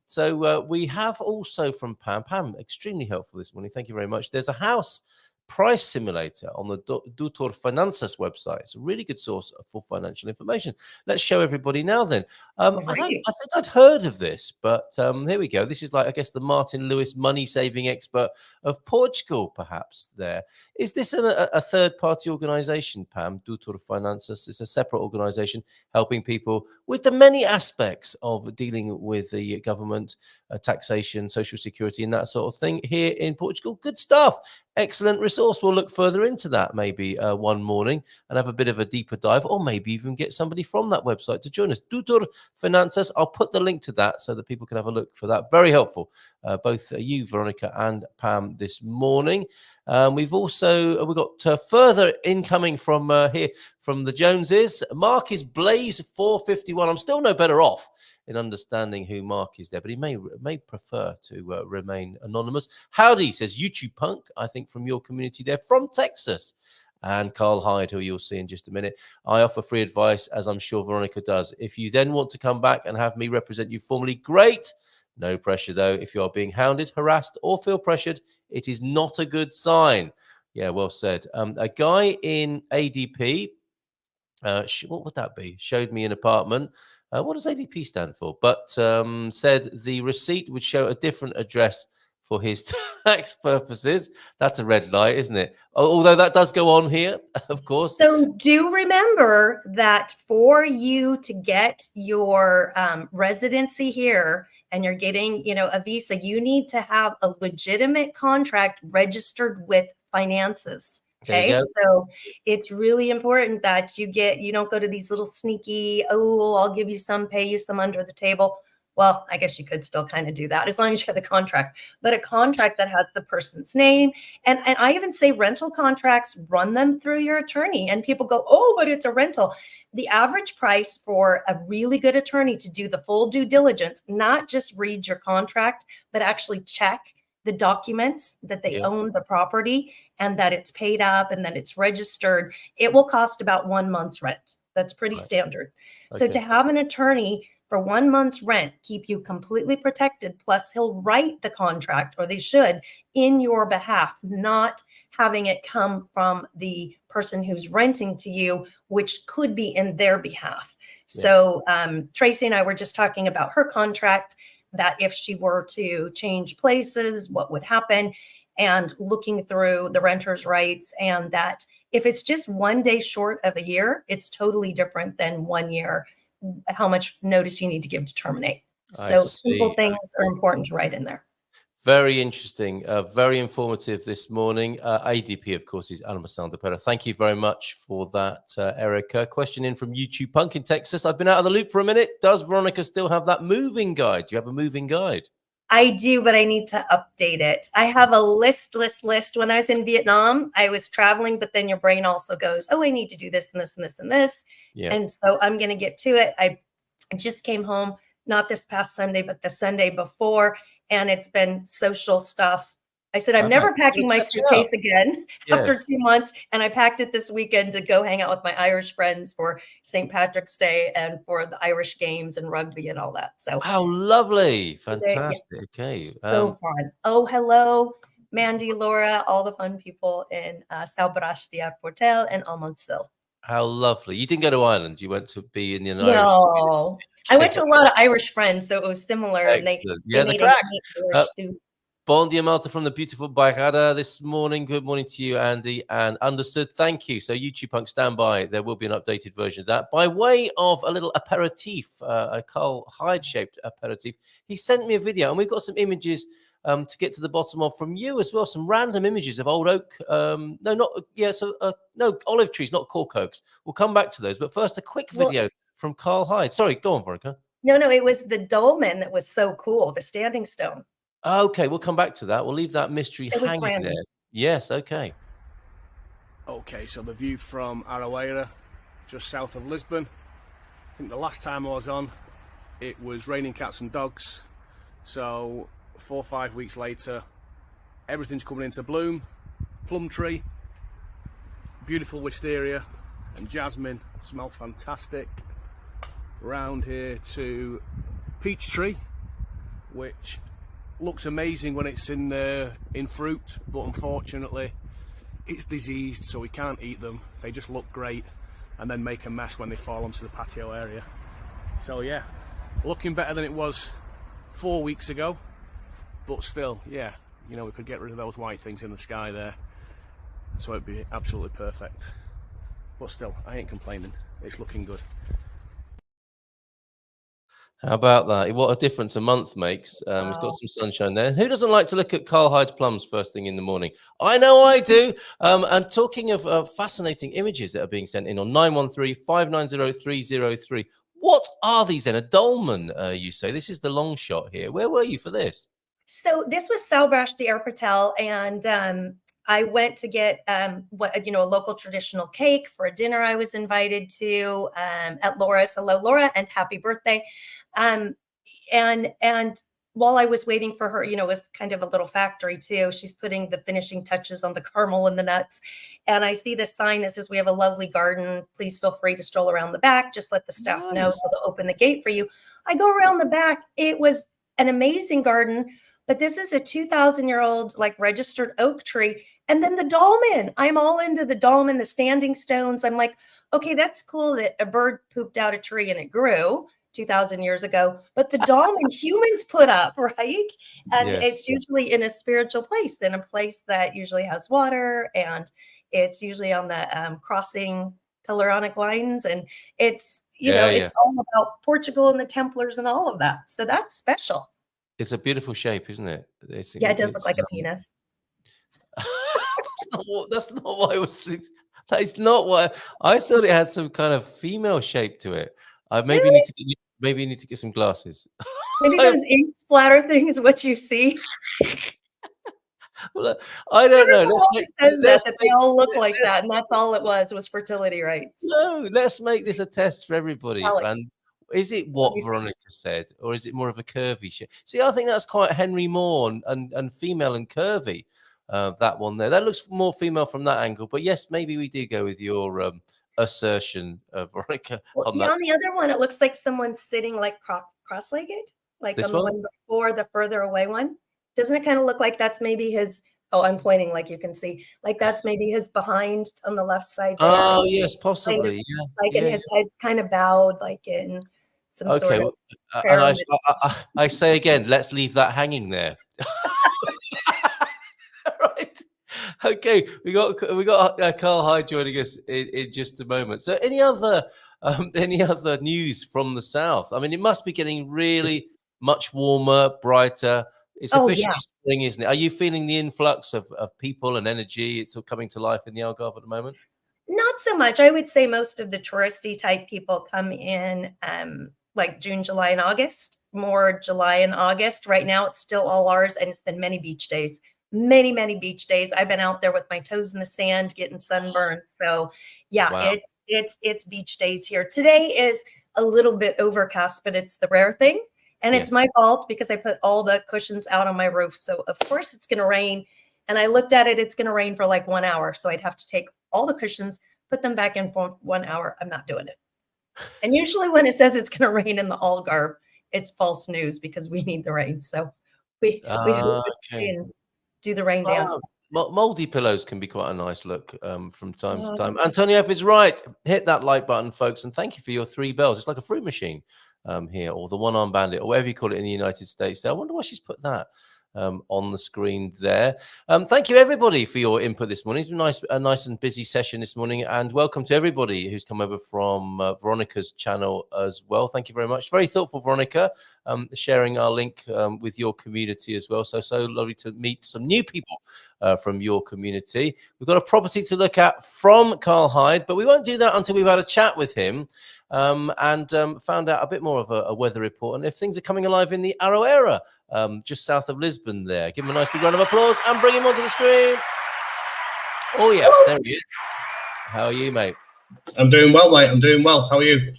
S1: So we have also from Pam, extremely helpful this morning. Thank you very much. There's a house price simulator on the Doutor Finanças website. It's a really good source for financial information. Let's show everybody now then. I think I'd heard of this, but here we go. This is like, I guess, the Martin Lewis money saving expert of Portugal, perhaps there. Is this a third-party organization, Pam? Doutor Finanças is a separate organization helping people with the many aspects of dealing with the government, taxation, social security, and that sort of thing here in Portugal. Good stuff. Excellent resource. We'll look further into that maybe one morning and have a bit of a deeper dive, or maybe even get somebody from that website to join us. Doutor Finanças. I'll put the link to that so that people can have a look for that. Very helpful. Both you, Veronica, and Pam this morning. We've got further incoming from here from the Joneses. Mark is Blaze 451. I'm still no better off in understanding who Mark is there, but he may prefer to remain anonymous. Howdy, says YouTube Punk, I think from your community there, from Texas. And Carl Hyde, who you'll see in just a minute. I offer free advice, as I'm sure Veronica does. If you then want to come back and have me represent you formally, great. No pressure, though. If you are being hounded, harassed, or feel pressured, it is not a good sign. Yeah, well said. A guy in ADP, what would that be? Showed me an apartment. What does ADP stand for? But said the receipt would show a different address for his tax purposes. That's a red light, isn't it? Although that does go on here, of course.
S3: So do remember that for you to get your residency here and you're getting, a visa, you need to have a legitimate contract registered with finances. Okay, so it's really important that you don't go to these little sneaky, I'll give you some, pay you some under the table. Well, I guess you could still kind of do that as long as you have the contract, but a contract that has the person's name. And I even say rental contracts, run them through your attorney. And people go, but it's a rental. The average price for a really good attorney to do the full due diligence, not just read your contract, but actually check the documents that they
S1: Yeah.
S3: own the property and that it's paid up and that it's registered, it will cost about 1 month's rent. That's pretty
S1: Right.
S3: standard. So to
S1: Okay.
S3: have an attorney for 1 month's rent, keep you completely protected, plus he'll write the contract, or they should, in your behalf, not having it come from the person who's renting to you, which could be in their behalf. So Tracy and I were just talking about her contract, that if she were to change places, what would happen, and looking through the renter's rights, and that if it's just 1 day short of a year, it's totally different than 1 year, how much notice you need to give to terminate.
S1: I
S3: So simple
S1: see.
S3: things are important to write in there.
S1: Very interesting, very informative this morning. ADP, of course, is Alma Sandapera. Thank you very much for that, Erica. Question in from YouTube Punk in Texas. I've been out of the loop for a minute. Does Veronica still have that moving guide? Do you have a moving guide?
S3: I do, but I need to update it. I have a list. When I was in Vietnam, I was traveling, but then your brain also goes, oh, I need to do this and this and this and this.
S1: Yeah.
S3: And so I'm going to get to it. I just came home, not this past Sunday, but the Sunday before, and it's been social stuff. I said, I'm never packing my suitcase again after 2 months. And I packed it this weekend to go hang out with my Irish friends for St. Patrick's Day and for the Irish games and rugby and all that. So
S1: how lovely. Fantastic. Okay.
S3: So fun. Oh, hello, Mandy, Laura, all the fun people in Salbrash de Arportel and Almonsil.
S1: How lovely. You didn't go to Ireland. You went to be in the Irish.
S3: No, I went to a lot of Irish friends, so it was similar.
S1: Excellent.
S3: And
S1: Yeah,
S3: they
S1: the
S3: made
S1: crack.
S3: Irish stew.
S1: Bon dia Malta from the beautiful Bairrada this morning. Good morning to you, Andy, and understood. Thank you. So YouTube Punk, stand by. There will be an updated version of that. By way of a little aperitif, a Carl Hyde-shaped aperitif, he sent me a video, and we've got some images to get to the bottom of from you as well. Some random images of old oak. No, olive trees, not cork oaks. We'll come back to those. But first, a quick video from Carl Hyde. Sorry, go on, Veronica.
S3: No, it was the dolmen that was so cool, the standing stone.
S1: Okay, we'll come back to that. We'll leave that mystery hanging
S3: random.
S1: there. Yes, okay.
S4: Okay, so the view from Araweira, just south of Lisbon. I think the last time I was on, it was raining cats and dogs. So 4 or 5 weeks later, everything's coming into bloom. Plum tree, beautiful wisteria and jasmine, smells fantastic. Round here to peach tree, which looks amazing when it's in fruit, but unfortunately it's diseased, so we can't eat them. They just look great and then make a mess when they fall onto the patio area. So yeah, looking better than it was 4 weeks ago, but still, yeah, you know, we could get rid of those white things in the sky there, so it'd be absolutely perfect. But still, I ain't complaining. It's looking good.
S1: How about that? What a difference a month makes.
S3: Wow.
S1: It's got some sunshine there. Who doesn't like to look at Carl Hyde's plums first thing in the morning? I know I do. And talking of fascinating images that are being sent in on 913-590-303. What are these then? A dolmen, you say? This is the long shot here. Where were you for this?
S3: So this was Salbrash de Arportel, and I went to get a local traditional cake for a dinner I was invited to at Laura's. Hello, Laura, and happy birthday. And while I was waiting for her, it was kind of a little factory too. She's putting the finishing touches on the caramel and the nuts. And I see this sign that says, we have a lovely garden. Please feel free to stroll around the back. Just let the staff know so they'll open the gate for you. I go around the back. It was an amazing garden, but this is a 2,000-year-old registered oak tree. And then the dolmen, I'm all into the dolmen, the standing stones. I'm like, okay, that's cool that a bird pooped out a tree and it grew 2,000 years ago, but the dolmen humans put up, right? And it's usually in a spiritual place, in a place that usually has water, and it's usually on the crossing Telluronic lines. And it's, it's all about Portugal and the Templars and all of that. So that's special.
S1: It's a beautiful shape, isn't it?
S3: It does look like a penis.
S1: That's not what I was thinking. That is not what I thought. It had some kind of female shape to it. Maybe you need to get some glasses.
S3: Maybe those ink splatter thing is what you see.
S1: Well, I don't know.
S3: They all look like that, and that's all it was fertility rights.
S1: No, let's make this a test for everybody. And Is it what Veronica said, or is it more of a curvy shape? See, I think that's quite Henry Moore and female and curvy. That one there. That looks more female from that angle. But yes, maybe we do go with your assertion, Veronica.
S3: Well,
S1: On
S3: yeah,
S1: that.
S3: on the other one, it looks like someone's sitting like cross-legged, like
S1: This
S3: on the
S1: one?
S3: one before, the further away one. Doesn't it kind of look like that's maybe his? Oh, I'm pointing like you can see. Like that's maybe his behind on the left side there.
S1: Oh yes,
S3: Kind of,
S1: possibly. Yeah.
S3: like in his head's kind of bowed, like in some sort
S1: Okay.
S3: of
S1: And
S3: prayer.
S1: I say again, let's leave that hanging there. Right. Okay. We got Carl Hyde joining us in just a moment. So any other news from the south? I mean, it must be getting really much warmer, brighter. It's
S3: Oh,
S1: officially
S3: yeah.
S1: spring, isn't it? Are you feeling the influx of people and energy? It's all coming to life in the Algarve at the moment.
S3: Not so much. I would say most of the touristy type people come in like June, July, and August. More July and August. Right now, it's still all ours, and it's been many beach days. Many beach days. I've been out there with my toes in the sand, getting sunburned. So, yeah,
S1: Wow.
S3: it's beach days here. Today is a little bit overcast, but it's the rare thing, and it's my fault because I put all the cushions out on my roof. So, of course, it's going to rain. And I looked at it; it's going to rain for like 1 hour. So I'd have to take all the cushions, put them back in for 1 hour. I'm not doing it. And usually when it says it's going to rain in the Algarve, it's false news because we need the rain. So we
S1: Okay.
S3: do the rain dance.
S1: Moldy pillows can be quite a nice look from time to time. Antonio F is right. Hit that like button, folks, and thank you for your 3 bells. It's like a fruit machine here, or the one-arm bandit, or whatever you call it in the United States. There, I wonder why she's put that on the screen there. Thank you everybody for your input this morning. It's been a nice and busy session this morning, and welcome to everybody who's come over from Veronica's channel as well. Thank you very much. Very thoughtful, Veronica, sharing our link with your community as well. So lovely to meet some new people from your community. We've got a property to look at from Carl Hyde, but we won't do that until we've had a chat with him and found out a bit more of a weather report and if things are coming alive in the Aroeira, just south of Lisbon there. Give him a nice big round of applause and bring him onto the screen. Oh, yes, there he is. How are you, mate?
S5: I'm doing well, mate. I'm doing well. How are you?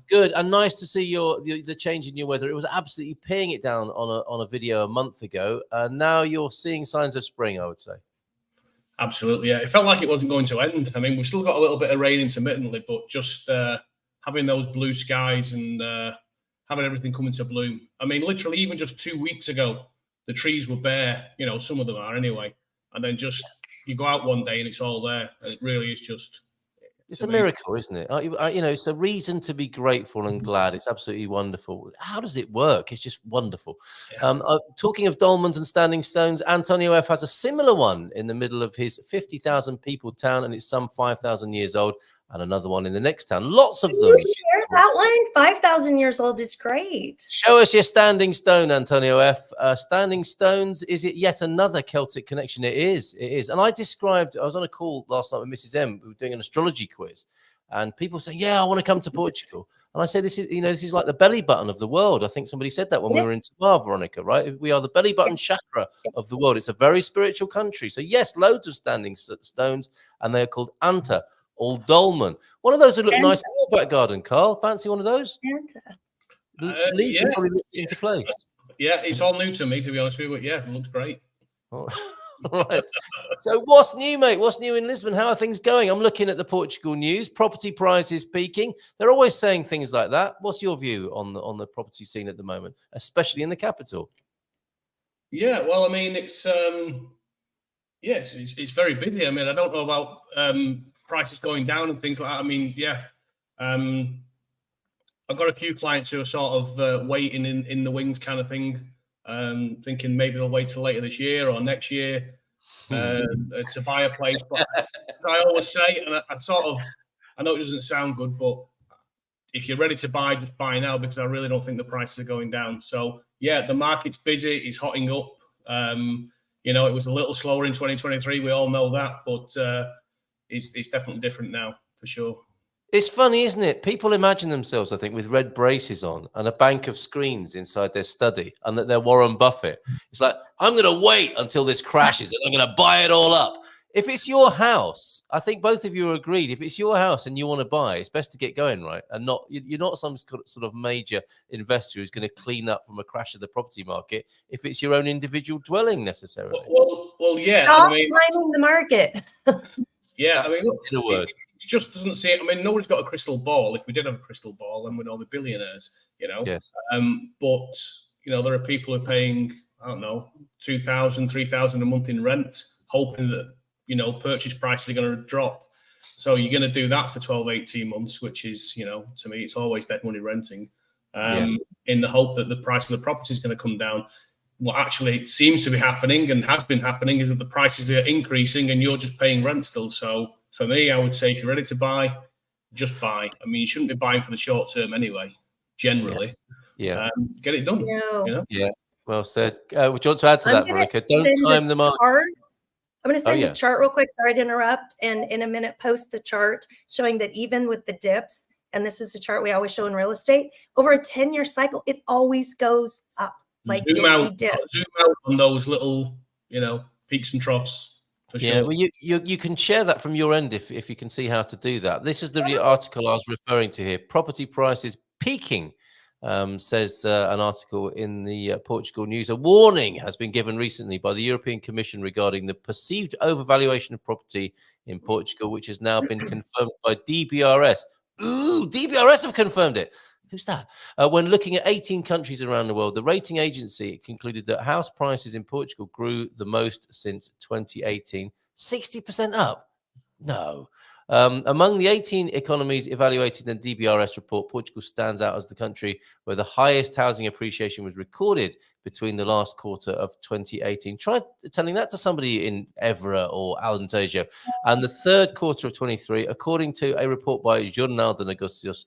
S1: Good, and nice to see the change in your weather. It was absolutely peeing it down on a video a month ago, and now you're seeing signs of spring, I would say.
S5: Absolutely, yeah. It felt like it wasn't going to end. I mean, we've still got a little bit of rain intermittently, but just having those blue skies and having everything come into bloom. I mean, literally, even just 2 weeks ago, the trees were bare. You know, some of them are anyway. And then just you go out one day and it's all there. And it really is just.
S1: It's a miracle, isn't it? You know, it's a reason to be grateful and glad. It's absolutely wonderful. How does it work? It's just wonderful. Yeah. Talking of dolmens and standing stones, Antonio F has a similar one in the middle of his 50,000 people town, and it's some 5,000 years old, and another one in the next town. Lots of them.
S3: You share that one? 5,000 years old is great.
S1: Show us your standing stone, Antonio F. Standing stones, is it yet another Celtic connection? It is. It is. And I was on a call last night with Mrs. M. We were doing an astrology quiz. And people say, yeah, I want to come to Portugal. And I say, this is like the belly button of the world. I think somebody said that when we were in Tamar, Veronica, right? We are the belly button chakra of the world. It's a very spiritual country. So yes, loads of standing stones, and they are called Anta. Old dolmen. One of those would look nice in your back garden, Carl. Fancy one of those?
S5: Yeah.
S1: Probably lift into place.
S5: Yeah, it's all new to me, to be honest with you, but yeah, it looks great.
S1: All right. So what's new, mate? What's new in Lisbon? How are things going? I'm looking at the Portugal news. Property prices peaking. They're always saying things like that. What's your view on the property scene at the moment, especially in the capital?
S5: Yeah, well, I mean, it's very busy. I mean, I don't know about prices going down and things like that. I mean, yeah, I've got a few clients who are sort of waiting in the wings kind of thing, thinking maybe they'll wait till later this year or next year to buy a place. But as I always say, and I know it doesn't sound good, but if you're ready to buy, just buy now, because I really don't think the prices are going down. So yeah, the market's busy, it's hotting up. You know, it was a little slower in 2023. We all know that, but it's definitely different now, for sure.
S1: It's funny, isn't it? People imagine themselves, I think, with red braces on and a bank of screens inside their study, and that they're Warren Buffett. It's like, I'm going to wait until this crashes and I'm going to buy it all up. if it's your house, I think both of you are agreed. If it's your house and you want to buy, it's best to get going, right? And you're not some sort of major investor who's going to clean up from a crash of the property market if it's your own individual dwelling necessarily.
S5: Well, yeah.
S3: Stop
S5: I mean,
S3: timing the market.
S5: yeah,
S1: That's
S5: I mean, look,
S1: in a word.
S5: it just doesn't see it. I mean, nobody's got a crystal ball. If we did have a crystal ball, then we'd all be billionaires, you know.
S1: Yes.
S5: But you know, there are people who are paying, I don't know, 2,000, 3,000 a month in rent, hoping that, you know, purchase prices are going to drop. So you're going to do that for 12, 18 months, which is, you know, to me, it's always dead money renting, in the hope that the price of the property is going to come down. What actually seems to be happening and has been happening is that the prices are increasing and you're just paying rent still. So for me, I would say if you're ready to buy, just buy. I mean, you shouldn't be buying for the short term anyway, generally.
S1: Yes. Yeah.
S5: Get it done.
S3: No.
S5: You know?
S1: Yeah. Well said. Would you want to add to
S3: I'm
S1: that,
S3: gonna
S1: Veronica? Don't
S3: send
S1: time the market.
S3: I'm going to send
S1: yeah.
S3: a chart real quick. Sorry to interrupt. And in a minute, post the chart showing that even with the dips, and this is the chart we always show in real estate, over a 10-year cycle, it always goes up. Like
S5: zoom
S3: you'll see
S5: out
S3: dips.
S5: on those little, you know, peaks and troughs. For
S1: Yeah,
S5: sure.
S1: well, you can share that from your end if you can see how to do that. This is the article I was referring to here. Property prices peaking, says an article in the Portugal News. A warning has been given recently by the European Commission regarding the perceived overvaluation of property in Portugal, which has now been confirmed by DBRS. Ooh, DBRS have confirmed it. Who's that? When looking at 18 countries around the world, the rating agency concluded that house prices in Portugal grew the most since 2018. 60% up? No. Among the 18 economies evaluated in the DBRS report, Portugal stands out as the country where the highest housing appreciation was recorded between the last quarter of 2018. Try telling that to somebody in Évora or Alentejo. And the third quarter of 23, according to a report by Jornal de Negocios,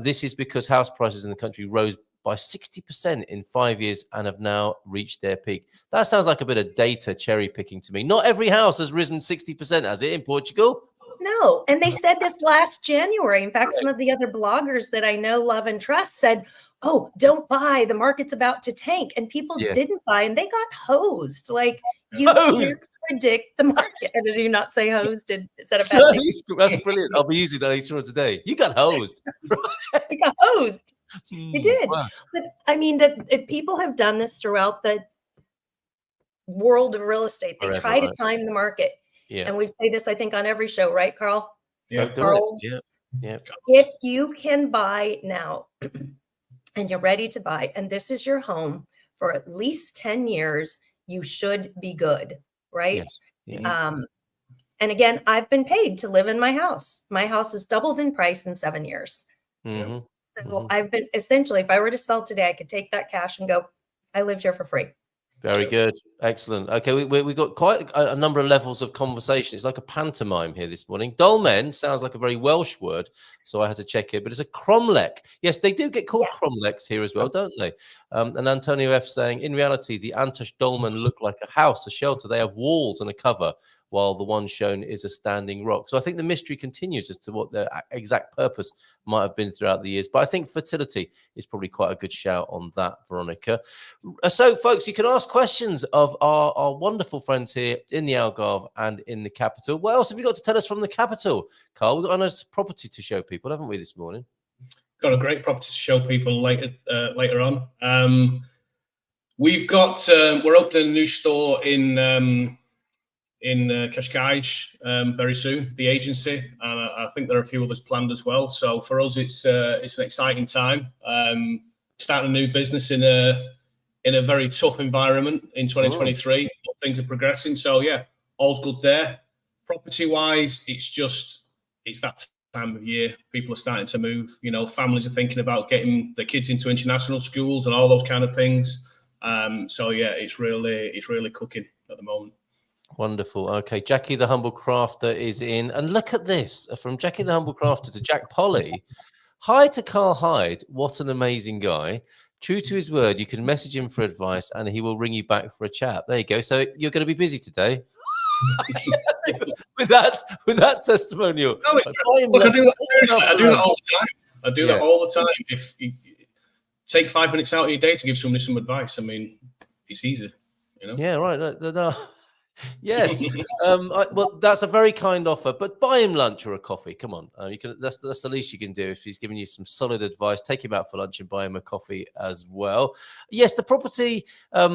S1: this is because house prices in the country rose by 60% in 5 years and have now reached their peak. That sounds like a bit of data cherry picking to me. Not every house has risen 60%, has it, in Portugal?
S3: No. And they said this last January. In fact, some of the other bloggers that I know, love, and trust said, oh, don't buy. The market's about to tank. And people didn't buy and they got hosed. Like, you can't predict the market. And did you not say hosed? Is that a bad thing?
S1: That's brilliant. I'll be using that later on today. You got hosed.
S3: You got hosed. You did.
S1: Wow.
S3: But I mean, that people have done this throughout the world of real estate. They try to time the market.
S1: Yeah.
S3: And we say this, I think, on every show, right, Carl?
S5: Yeah.
S3: Carl,
S1: Yeah.
S3: if you can buy now and you're ready to buy, and this is your home for at least 10 years, you should be good, right?
S1: Yes. Yeah.
S3: And again, I've been paid to live in my house. My house has doubled in price in 7 years.
S1: Mm-hmm.
S3: So I've been, essentially, if I were to sell today, I could take that cash and go, I lived here for free.
S1: Very good. Excellent. Okay, we got quite a number of levels of conversation. It's like a pantomime here this morning. Dolmen sounds like a very Welsh word, so I had to check it, but it's a cromlech. Yes, they do get called cromlechs here as well, don't they? And Antonio F saying, in reality, the Antash dolmen look like a house, a shelter. They have walls and a cover, while the one shown is a standing rock. So I think the mystery continues as to what their exact purpose might have been throughout the years. But I think fertility is probably quite a good shout on that, Veronica. So, folks, you can ask questions of our wonderful friends here in the Algarve and in the capital. What else have you got to tell us from the capital, Carl? We've got a nice property to show people, haven't we, this morning?
S5: Got a great property to show people later on. We've got we're opening a new store in Cascais very soon, the agency, and I think there are a few others planned as well. So for us, it's an exciting time. Starting a new business in a very tough environment in 2023. Things are progressing, so yeah, all's good there. Property wise, it's that time of year. People are starting to move. You know, families are thinking about getting their kids into international schools and all those kind of things. So yeah, it's really cooking at the moment.
S1: Wonderful. Okay, Jackie the Humble Crafter is in. And look at this. From Jackie the Humble Crafter to Jack Polly. Hi to Carl Hyde. What an amazing guy. True to his word, you can message him for advice and he will ring you back for a chat. There you go. So you're going to be busy today. with that testimonial.
S5: No, look, I do that all the time. I do that all the time. If you take 5 minutes out of your day to give somebody some advice, I mean, it's easy, you know?
S1: Yeah, right. No. Yes. Well, that's a very kind offer, but buy him lunch or a coffee. Come on, you can. That's the least you can do if he's giving you some solid advice. Take him out for lunch and buy him a coffee as well. Yes, the property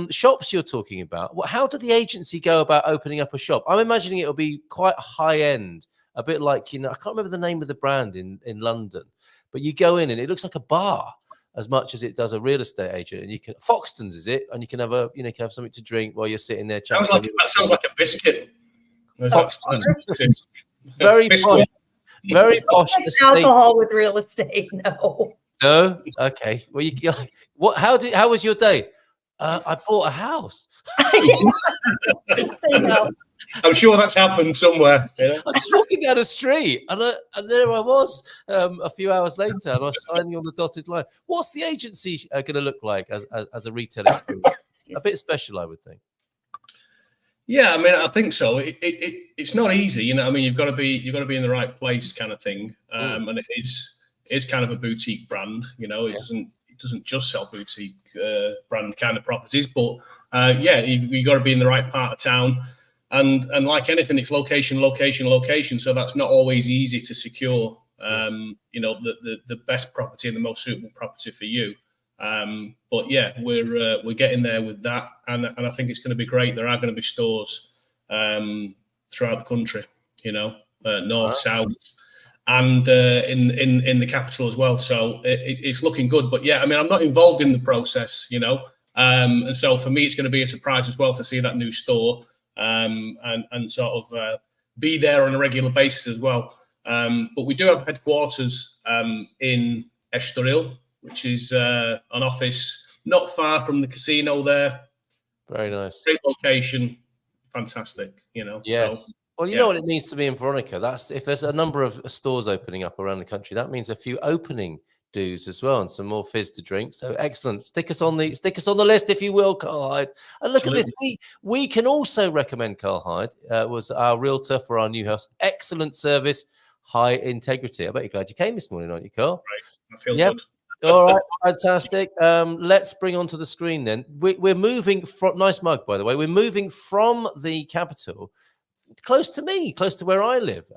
S1: shops you're talking about. How did the agency go about opening up a shop? I'm imagining it'll be quite high end, a bit like, I can't remember the name of the brand in London, but you go in and it looks like a bar as much as it does a real estate agent, and you can Foxtons, is it? And you can have you can have something to drink while you're sitting there chatting.
S5: That sounds like a biscuit.
S1: Foxtons. Very posh. Very posh.
S3: It's alcohol with real estate. No.
S1: No. Okay. Well, what? How was your day? I bought a house.
S3: Say no.
S5: I'm sure that's happened somewhere.
S1: I was just walking down the street, and there I was a few hours later, and I was signing on the dotted line. What's the agency going to look like as a retail experience? A bit special, I would think.
S5: Yeah, I mean, I think so. It's not easy, I mean, you've got to be in the right place, kind of thing. And it is kind of a boutique brand. It doesn't just sell boutique brand kind of properties, but you got to be in the right part of town. And like anything, it's location. So that's not always easy to secure. The best property and the most suitable property for you. But yeah, we're getting there with that, and I think it's going to be great. There are going to be stores throughout the country, north, south, and in the capital as well. So it's looking good. But yeah, I mean, I'm not involved in the process, and so for me, it's going to be a surprise as well to see that new store. And sort of be there on a regular basis as well. But we do have headquarters in Estoril, which is an office not far from the casino there.
S1: Very nice.
S5: Great location. Fantastic,
S1: Yes.
S5: So,
S1: well, you know what it needs to be in Veronica. That's if there's a number of stores opening up around the country, that means a few opening dues as well, and some more fizz to drink. So excellent. Stick us on the list, if you will, Carl Hyde. And look Absolutely. At this. We can also recommend Carl Hyde. Was our realtor for our new house. Excellent service, high integrity. I bet you're glad you came this morning, aren't you, Carl?
S5: Right. I feel good.
S1: All right, fantastic. Let's bring onto the screen then. We're moving from nice mug, by the way. We're moving from the capital close to me, close to where I live.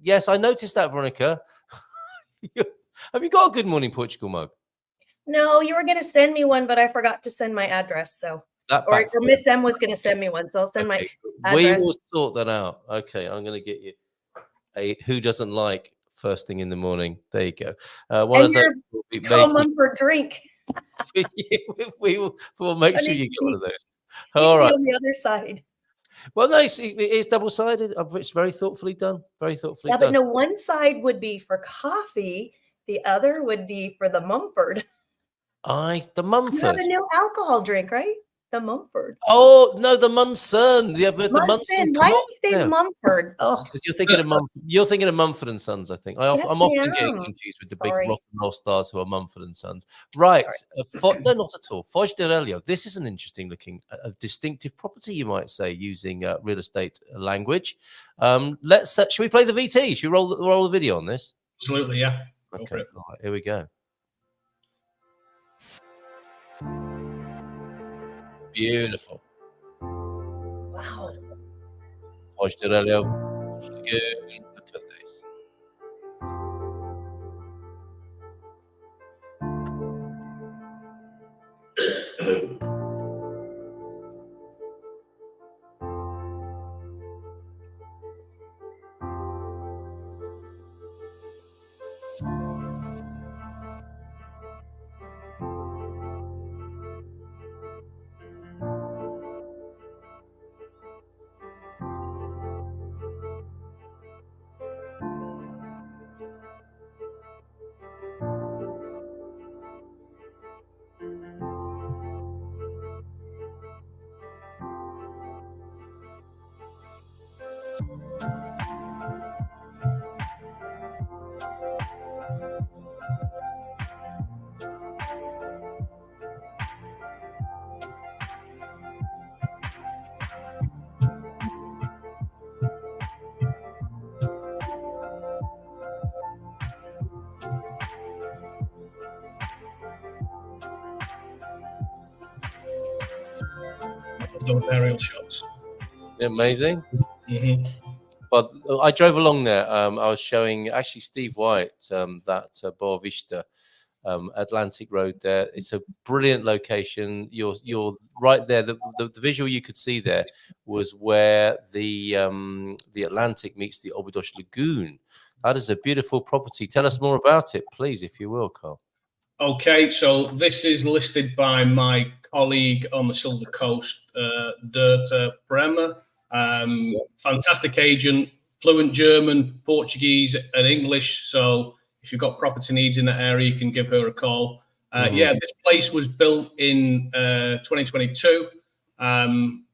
S1: Yes, I noticed that, Veronica. Have you got a Good Morning Portugal mug?
S3: No, you were going to send me one, but I forgot to send my address. So, or Miss M was going to send me one, so I'll send my address.
S1: We will sort that out. Okay, I'm going to get you a Who Doesn't Like first thing in the morning. There you go. One of those will be
S3: common for drink.
S1: we'll make sure you get one of those. All right.
S3: On the other side.
S1: Well, no, it is double-sided. It's very thoughtfully done. Very thoughtfully done.
S3: Yeah, but no, one side would be for coffee. The other would be for the Mumford.
S1: The Mumford.
S3: You have a new alcohol drink, right? The Mumford.
S1: Oh no, the Munson. The
S3: Munson. Why do you say Mumford? Oh,
S1: because you're thinking of Mumford. You're thinking of Mumford and Sons. I think I'm often getting confused with the big rock and roll stars who are Mumford and Sons. Right? No, not at all. Foz de Relio. This is an interesting looking, a distinctive property, you might say, using real estate language. Should we play the VT? Should we roll the video on this?
S5: Absolutely, yeah.
S1: Okay, all right, here we go. Beautiful.
S3: Wow.
S1: Foz de Relio. Look at this.
S5: Those aerial shots.
S1: Amazing.
S5: Mhm.
S1: But I drove along there. I was showing actually Steve White that Boa Vista Atlantic Road there. It's a brilliant location. You're right there. The visual you could see there was where the Atlantic meets the Obidos Lagoon. That is a beautiful property. Tell us more about it, please, if you will, Carl.
S5: Okay, so this is listed by my colleague on the Silver Coast, Dirk Bremer. Fantastic agent, fluent German, Portuguese, and English. So if you've got property needs in that area, you can give her a call. Yeah, this place was built in 2022.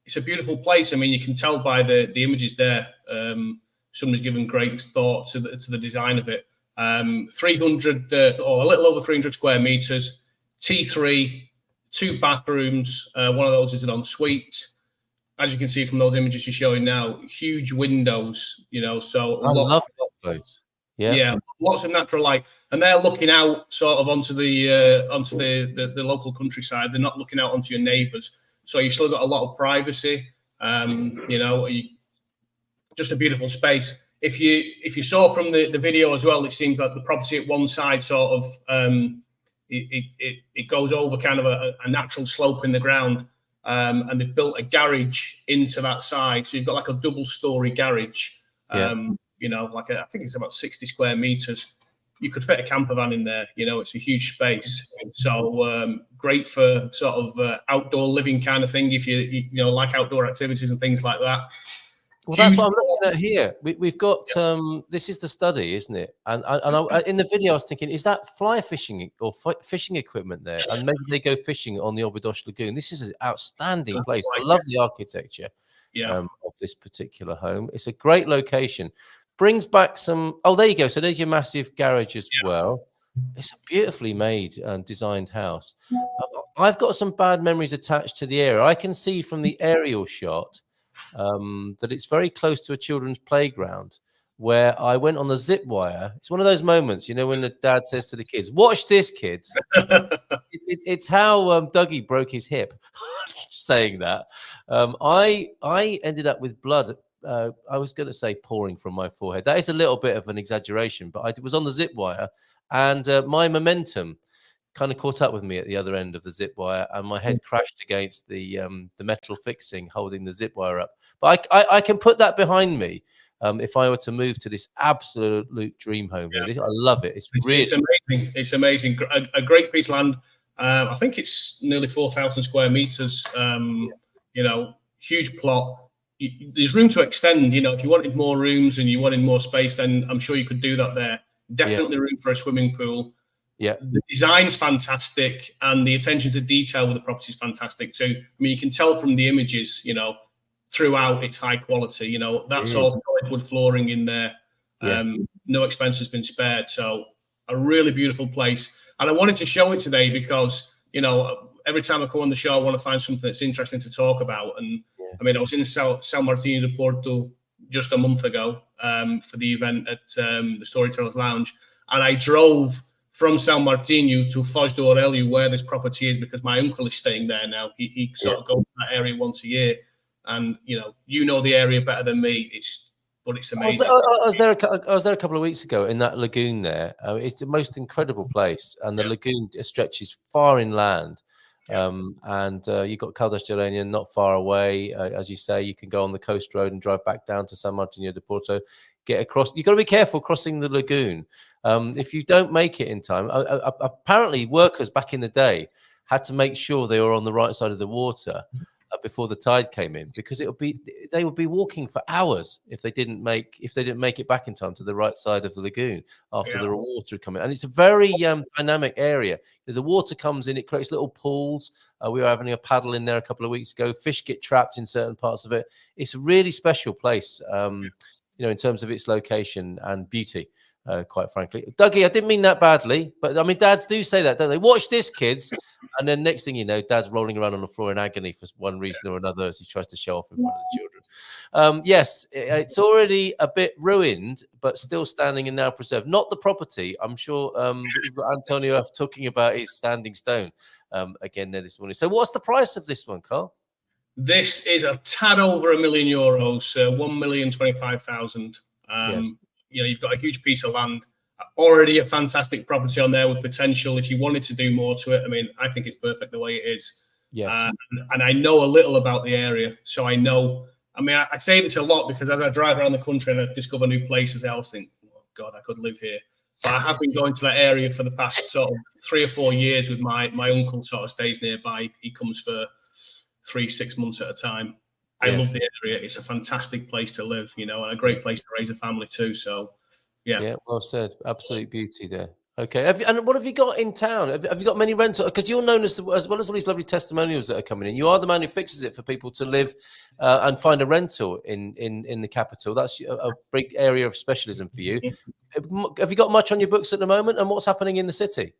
S5: It's a beautiful place. I mean, you can tell by the images there. Somebody's given great thought to the design of it. 300 or a little over 300 square meters, T3, 2 bathrooms. One of those is an ensuite. As you can see from those images you're showing now, huge windows, you know, so
S1: I love that place.
S5: Yeah, lots of natural light, and they're looking out sort of onto the local countryside. They're not looking out onto your neighbours, so you've still got a lot of privacy. You know, just a beautiful space. If you saw from the video as well, it seems like the property at one side sort of it goes over kind of a natural slope in the ground, and they've built a garage into that side, so you've got like a double-story garage. You know, like I think it's about 60 square meters. You could fit a camper van in there. You know, it's a huge space. So great for sort of outdoor living kind of thing. If you know like outdoor activities and things like that.
S1: Well, that's what I'm looking at here. We've got this is the study, isn't it? And in the video, I was thinking, is that fly fishing or fishing equipment there? And maybe they go fishing on the Obidos Lagoon. This is an outstanding place. I love the architecture of this particular home. It's a great location. Brings back some. Oh, there you go. So there's your massive garage as well. It's a beautifully made and designed house. I've got some bad memories attached to the area. I can see from the aerial shot that it's very close to a children's playground where I went on the zip wire. It's one of those moments, you know, when the dad says to the kids, "Watch this, kids." It's how Dougie broke his hip saying that. I ended up with blood. I was going to say pouring from my forehead. That is a little bit of an exaggeration, but I was on the zip wire and my momentum kind of caught up with me at the other end of the zip wire, and my head crashed against the metal fixing holding the zip wire up. But I can put that behind me if I were to move to this absolute dream home here. I love it. It's
S5: amazing. It's amazing. A great piece of land. I think it's nearly 4,000 square meters. You know, huge plot. There's room to extend. You know, if you wanted more rooms and you wanted more space, then I'm sure you could do that there. Definitely room for a swimming pool.
S1: Yeah,
S5: the design's fantastic, and the attention to detail with the property is fantastic too. I mean, you can tell from the images, you know, throughout it's high quality. You know, that's all solid wood flooring in there. No expense has been spared. So a really beautiful place. And I wanted to show it today because, you know, every time I come on the show, I want to find something that's interesting to talk about. And I mean, I was in São Martinho de Porto just a month ago for the event at the Storytellers Lounge, and I drove from São Martinho to Foz do Aurélio, where this property is, because my uncle is staying there now. He sort of goes to that area once a year, and you know the area better than me. It's amazing.
S1: I was there a couple of weeks ago in that lagoon there. It's the most incredible place, and the lagoon stretches far inland. And you've got Caldas de Rainha not far away. As you say, you can go on the coast road and drive back down to São Martinho de Porto, get across. You've got to be careful crossing the lagoon. If you don't make it in time, apparently workers back in the day had to make sure they were on the right side of the water before the tide came in, because they would be walking for hours if they didn't make it back in time to the right side of the lagoon after the water had come in. And it's a very dynamic area. The water comes in, it creates little pools. We were having a paddle in there a couple of weeks ago. Fish get trapped in certain parts of it. It's a really special place, in terms of its location and beauty. Quite frankly, Dougie, I didn't mean that badly, but I mean, dads do say that, don't they? Watch this, kids. And then next thing you know, dad's rolling around on the floor in agony for one reason or another as he tries to show off in front of the children. Yes, it's already a bit ruined, but still standing and now preserved. Not the property. I'm sure we've got Antonio talking about his standing stone again there this morning. So what's the price of this one, Carl?
S5: This is a tad over €1 million, €1,025,000.
S1: Yes.
S5: You know, you've got a huge piece of land, already a fantastic property on there with potential. If you wanted to do more to it, I mean, I think it's perfect the way it is.
S1: Yes.
S5: And I know a little about the area, so I know. I mean, I say this a lot because as I drive around the country and I discover new places, I always think, oh God, I could live here. But I have been going to that area for the past sort of 3 or 4 years with my uncle. Sort of stays nearby. He comes for 3-6 months at a time. I love the area. It's a fantastic place to live, you know, and a great place to raise a family too. So, yeah.
S1: Yeah, well said. Absolute beauty there. Okay. And what have you got in town? Have you got many rental? Because you're known as well as all these lovely testimonials that are coming in. You are the man who fixes it for people to live and find a rental in the capital. That's a big area of specialism for you. Have you got much on your books at the moment? And what's happening in the city?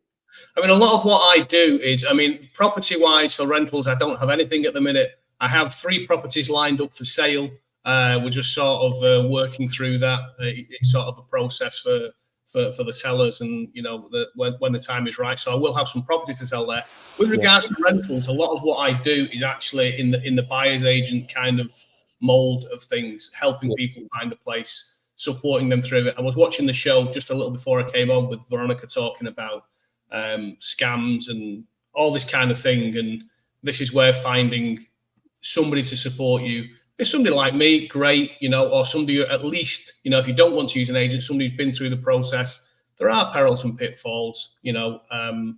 S5: I mean, a lot of what I do is, I mean, property-wise for rentals, I don't have anything at the minute. I have 3 properties lined up for sale. We're just sort of working through that. It's sort of a process for the sellers, and you know, when the time is right. So I will have some properties to sell there. With regards to rentals, a lot of what I do is actually in the buyer's agent kind of mold of things, helping people find a place, supporting them through it. I was watching the show just a little before I came on with Veronica talking about scams and all this kind of thing, and this is where finding somebody to support you. If somebody like me, great, you know, or somebody at least, you know, if you don't want to use an agent, somebody who's been through the process. There are perils and pitfalls, you know. Yeah,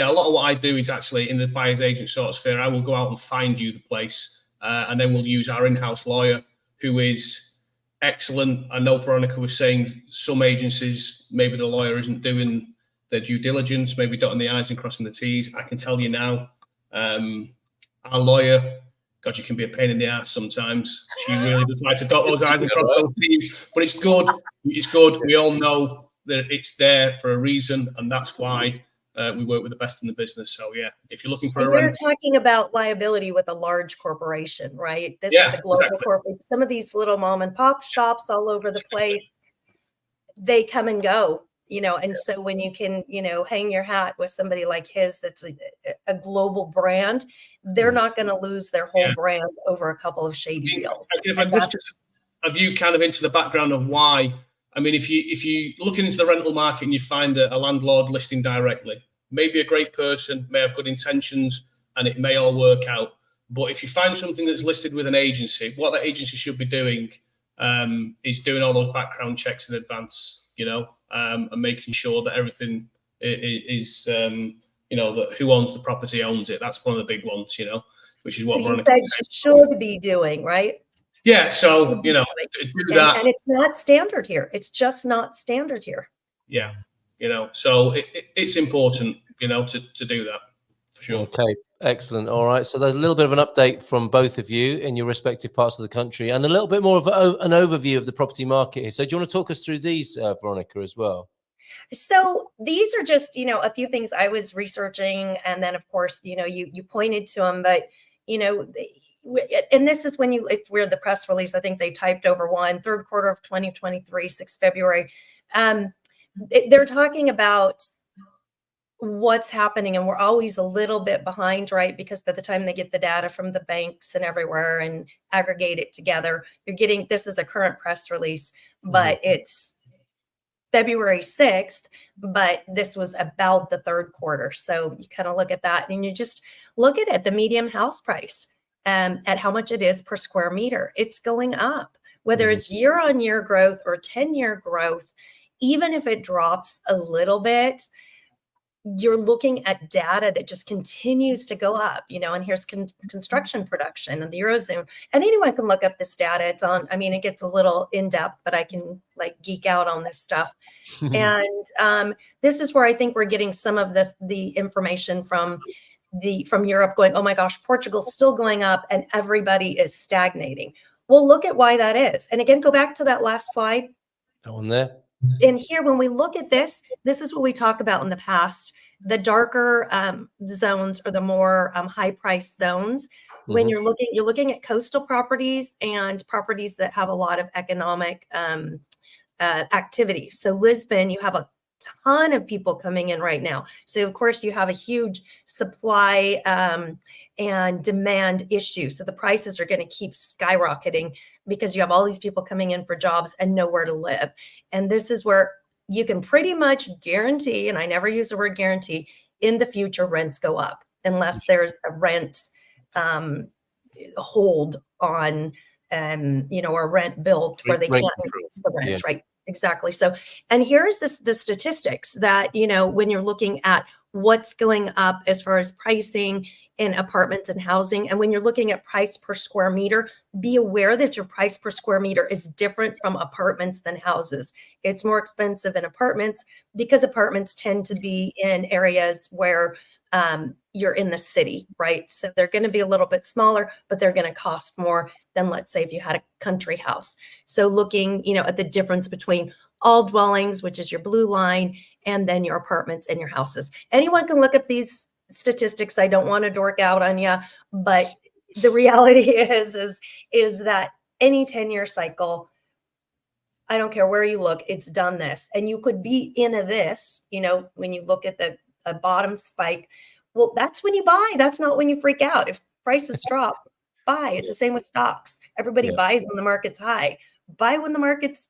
S5: a lot of what I do is actually in the buyer's agent sort of sphere. I will go out and find you the place, and then we'll use our in-house lawyer, who is excellent. I know Veronica was saying some agencies, maybe the lawyer isn't doing their due diligence, maybe dotting the I's and crossing the T's. I can tell you now, our lawyer, God, you can be a pain in the ass sometimes. She really does like to dot those I's and cross those T's, but it's good. It's good. We all know that it's there for a reason, and that's why we work with the best in the business. So yeah, if you're looking for a
S3: We're
S5: rent,
S3: talking about liability with a large corporation, right? This is a global corporate. Some of these little mom and pop shops all over the place, they come and go, you know. And so when you can, you know, hang your hat with somebody like his, that's a global brand, they're not going to lose their whole brand over a couple of shady deals.
S5: If I just a view kind of into the background of why. I mean, if you looking into the rental market and you find a landlord listing directly, maybe a great person, may have good intentions, and it may all work out. But if you find something that's listed with an agency, what that agency should be doing is doing all those background checks in advance, you know, and making sure that everything is, you know, that who owns the property owns it. That's one of the big ones, you know, which is what
S3: you said should be doing, right?
S5: Yeah, so, you know, do that.
S3: And it's not standard here. It's just not standard here.
S5: Yeah, you know, so it's important, you know, to do that, for sure.
S1: Okay, excellent. All right, so there's a little bit of an update from both of you in your respective parts of the country, and a little bit more of an overview of the property market here. So do you want to talk us through these, Veronica, as well?
S3: So these are just, you know, a few things I was researching, and then of course, you know, you pointed to them, but you know, and this is when we're the press release, I think they typed over third quarter of 2023, 6 February. They're talking about what's happening, and we're always a little bit behind, right? Because by the time they get the data from the banks and everywhere and aggregate it together, you're getting, this is a current press release, but it's February 6th, but this was about the third quarter. So you kind of look at that and you just look at it, the median house price. At how much it is per square meter. It's going up, whether it's year-on-year growth or 10-year growth. Even if it drops a little bit, you're looking at data that just continues to go up, you know. And here's construction production and the Eurozone, and anyone can look up this data. It's on, I mean, it gets a little in-depth, but I can like geek out on this stuff. And this is where I think we're getting some of the information from Europe, going, oh my gosh, Portugal's still going up and everybody is stagnating. Well, look at why that is. And again, go back to that last slide.
S1: That one there.
S3: And here, when we look at this is what we talk about in the past. The darker zones are the more high-priced zones. When you're looking at coastal properties and properties that have a lot of economic activity. So Lisbon, you have ton of people coming in right now. So of course you have a huge supply and demand issue. So the prices are going to keep skyrocketing because you have all these people coming in for jobs and nowhere to live. And this is where you can pretty much guarantee, and I never use the word guarantee, in the future rents go up unless there's a rent hold on or rent bill where they
S1: Rent
S3: can't
S1: control.
S3: increase the rents,
S1: Yeah.
S3: right? Exactly. So, and here's the statistics that, when you're looking at what's going up as far as pricing in apartments and housing, and when you're looking at price per square meter, be aware that your price per square meter is different from apartments than houses. It's more expensive in apartments because apartments tend to be in areas where you're in the city, right? So they're going to be a little bit smaller, but they're going to cost more than, let's say, if you had a country house. So looking, at the difference between all dwellings, which is your blue line, and then your apartments and your houses. Anyone can look up these statistics. I don't want to dork out on you, but the reality is that any 10-year cycle, I don't care where you look, it's done this. And you could be in this, when you look at the bottom spike, well, that's when you buy. That's not when you freak out. If prices drop, buy. It's the same with stocks. Everybody buys when the market's high. Buy when the market's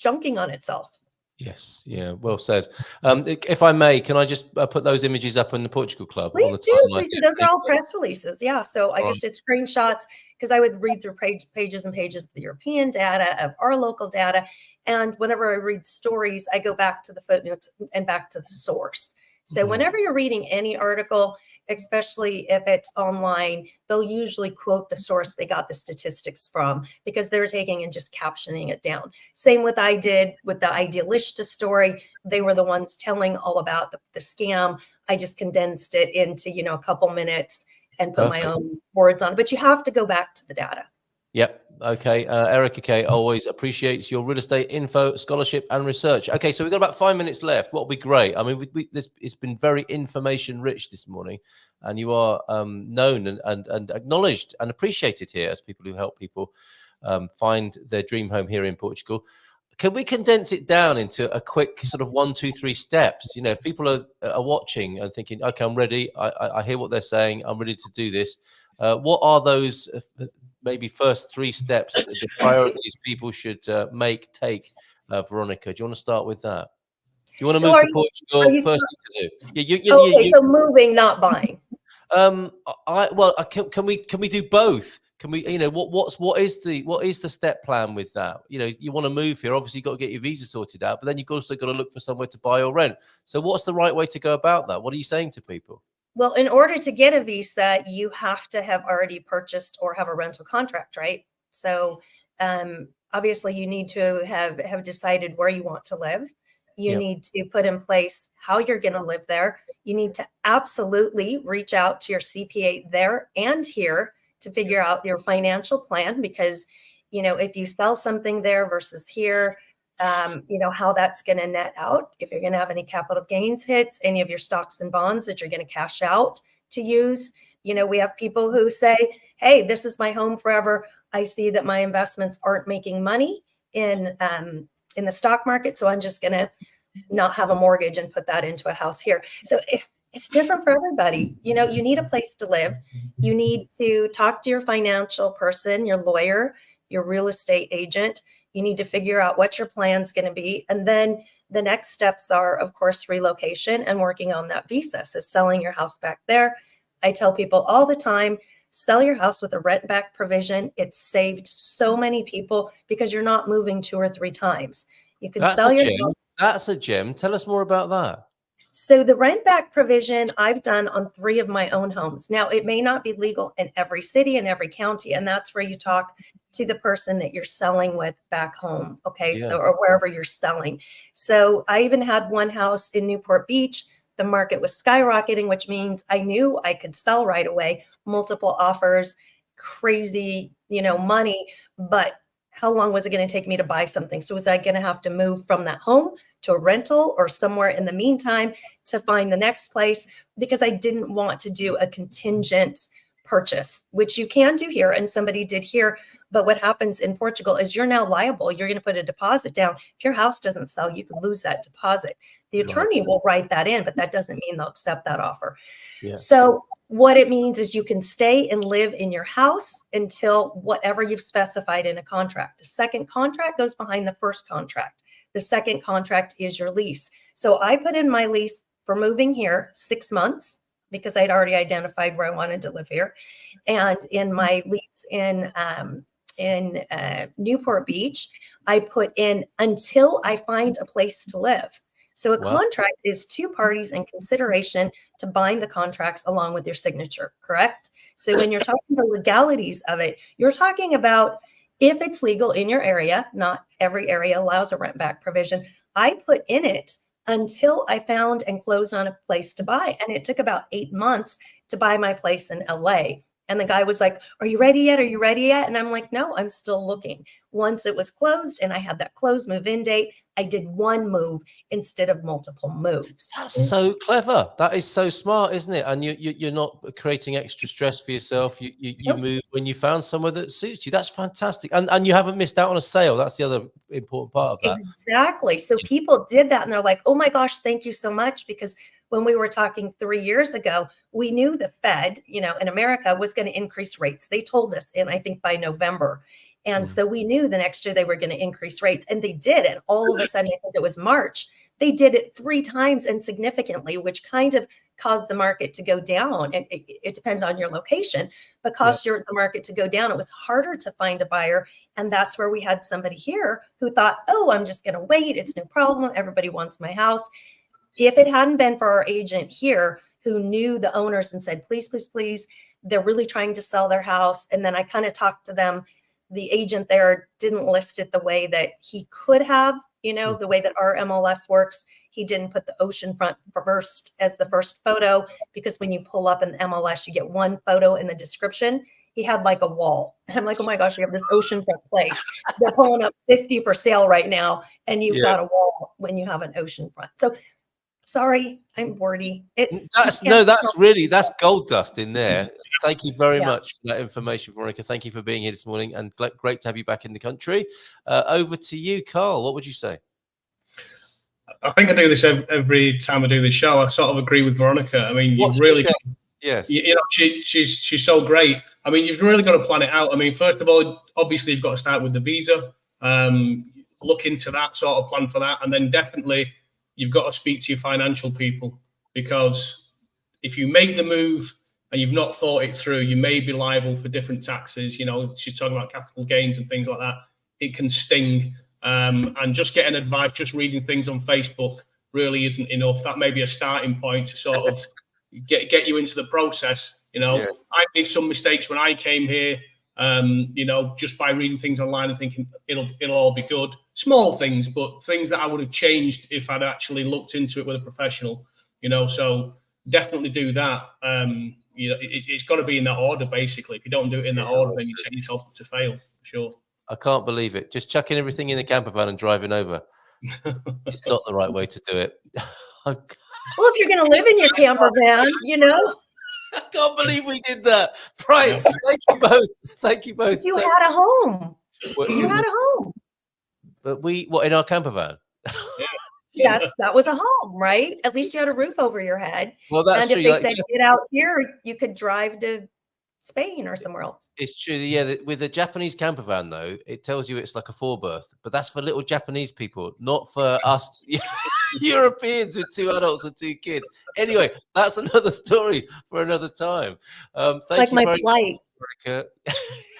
S3: junking on itself.
S1: Yes. Yeah. Well said. If I may, can I just put those images up in the Portugal Club?
S3: Please
S1: on the
S3: do.
S1: timeline?
S3: Please do. Those are all press releases. Yeah. So I just did screenshots because I would read through pages and pages of the European data, of our local data. And whenever I read stories, I go back to the footnotes and back to the source. So whenever you're reading any article, especially if it's online, they'll usually quote the source they got the statistics from because they're taking and just captioning it down. Same with I did with the Idealista story. They were the ones telling all about the scam. I just condensed it into, a couple minutes and put my own words on it. But you have to go back to the data.
S1: Yep. Okay. Erica K always appreciates your real estate info, scholarship, and research. Okay, so we've got about 5 minutes left. What would be great? I mean, it's been very information rich this morning, and you are known and acknowledged and appreciated here as people who help people find their dream home here in Portugal. Can we condense it down into a quick sort of 1, 2, 3 steps? If people are watching and thinking, okay, I'm ready. I hear what they're saying. I'm ready to do this. What are those maybe first 3 steps, the priorities people should take? Veronica, do you want to start with that? Do you want to move to Portugal? First thing to do.
S3: So moving, not buying.
S1: Can we do both? Can we, what is the step plan with that? You want to move here. Obviously, you've got to get your visa sorted out, but then you've also got to look for somewhere to buy or rent. So what's the right way to go about that? What are you saying to people?
S3: Well, in order to get a visa, you have to have already purchased or have a rental contract, right? So obviously you need to have decided where you want to live. You need to put in place how you're going to live there. You need to absolutely reach out to your CPA there and here to figure out your financial plan, because, if you sell something there versus here, how that's going to net out, if you're going to have any capital gains hits, any of your stocks and bonds that you're going to cash out to use. We have people who say, hey, this is my home forever. I see that my investments aren't making money in the stock market, so I'm just going to not have a mortgage and put that into a house here. So it's different for everybody. You need a place to live. You need to talk to your financial person, your lawyer, your real estate agent. You need to figure out what your plan's going to be. And then the next steps are, of course, relocation and working on that visa. So selling your house back there. I tell people all the time, sell your house with a rent back provision. It's saved so many people because you're not moving 2 or 3 times. You can sell your house.
S1: That's a gem. Tell us more about that.
S3: So the rent back provision I've done on 3 of my own homes. Now, it may not be legal in every city and every county, and that's where you talk to the person that you're selling with back home. Okay.
S1: Yeah.
S3: So, or wherever you're selling. So I even had one house in Newport Beach. The market was skyrocketing, which means I knew I could sell right away, multiple offers, crazy, money, but how long was it going to take me to buy something? So was I going to have to move from that home to a rental or somewhere in the meantime to find the next place? Because I didn't want to do a contingent purchase, which you can do here. And somebody did here, But what happens in Portugal is you're now liable. You're going to put a deposit down. If your house doesn't sell, you could lose that deposit. The attorney will write that in, but that doesn't mean they'll accept that offer.
S1: Yeah.
S3: So what it means is you can stay and live in your house until whatever you've specified in a contract. The second contract goes behind the first contract. The second contract is your lease. So I put in my lease for moving here 6 months because I'd already identified where I wanted to live here. And in my lease in Newport Beach, I put in until I find a place to live. So a contract is two parties in consideration to bind the contracts along with your signature, correct? So when you're talking the legalities of it, you're talking about if it's legal in your area. Not every area allows a rent back provision. I put in it until I found and closed on a place to buy. And it took about 8 months to buy my place in LA. And the guy was like, are you ready yet? Are you ready yet? And I'm like, no, I'm still looking. Once it was closed and I had that close move-in date, I did one move instead of multiple moves.
S1: That's so clever. That is so smart, isn't it? And you're not creating extra stress for yourself. You move when you found somewhere that suits you. That's fantastic. And you haven't missed out on a sale. That's the other important part of that.
S3: Exactly. So people did that and they're like, oh my gosh, thank you so much. Because when we were talking 3 years ago, we knew the Fed, in America was going to increase rates. They told us, and I think by November. And so we knew the next year they were going to increase rates, and they did. And all of a sudden, I think it was March, they did it 3 times and significantly, which kind of caused the market to go down. And it depends on your location, but caused the market to go down. It was harder to find a buyer. And that's where we had somebody here who thought, oh, I'm just going to wait. It's no problem. Everybody wants my house. If it hadn't been for our agent here who knew the owners and said, please, please, please, they're really trying to sell their house. And then I kind of talked to them. The agent there didn't list it the way that he could have, the way that our MLS works. He didn't put the oceanfront first as the first photo, because when you pull up in the MLS, you get one photo in the description. He had like a wall. And I'm like, oh my gosh, we have this oceanfront place. They're pulling up 50 for sale right now. And you've got a wall when you have an oceanfront. So sorry, I'm wordy. That's
S1: gold dust in there. Thank you very much for that information, Veronica. Thank you for being here this morning, and great to have you back in the country. Over to you, Carl. What would you say?
S5: I think I do this every time I do this show. I sort of agree with Veronica. I mean, you've really, she's so great. I mean, you've really got to plan it out. I mean, first of all, obviously you've got to start with the visa. Look into that, sort of plan for that, and then definitely you've got to speak to your financial people, because if you make the move and you've not thought it through, you may be liable for different taxes. She's talking about capital gains and things like that. It can sting. And just getting advice, just reading things on Facebook really isn't enough. That may be a starting point to sort of get you into the process. I made some mistakes when I came here, just by reading things online and thinking it'll all be good. Small things, but things that I would have changed if I'd actually looked into it with a professional, so definitely do that. It's got to be in that order, basically. If you don't do it in that order, then you set yourself up to fail, for sure.
S1: I can't believe it. Just chucking everything in the camper van and driving over. It's not the right way to do it.
S3: Well, if you're going to live in your camper van,
S1: I can't believe we did that. Right. Thank you both. Thank you both.
S3: You had a home. You had a home.
S1: But in our camper van?
S3: That was a home, right? At least you had a roof over your head.
S1: Well, that's true.
S3: And if they said get out here, you could drive to Spain or somewhere else.
S1: It's true. Yeah, with the Japanese camper van, though, it tells you it's like a 4-berth, but that's for little Japanese people, not for us Europeans with 2 adults and 2 kids. Anyway, that's another story for another time. Thank you very much, Veronica.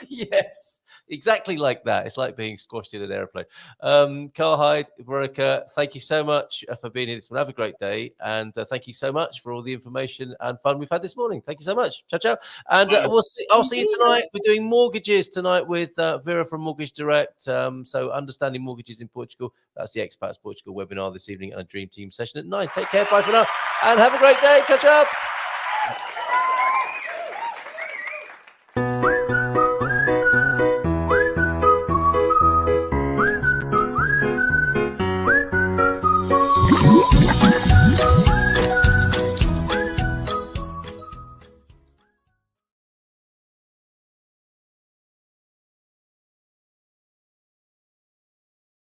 S1: Yes, exactly like that. It's like being squashed in an airplane. Carl Hyde, Veronica, thank you so much for being here this morning. Have a great day, and thank you so much for all the information and fun we've had this morning. Thank you so much. Ciao, ciao. And I'll see you tonight. We're doing mortgages tonight with Vera from Mortgage Direct. So understanding mortgages in Portugal. That's the Expats Portugal webinar this evening, and a Dream Team session at 9. Take care. Bye for now, and have a great day. Ciao, ciao.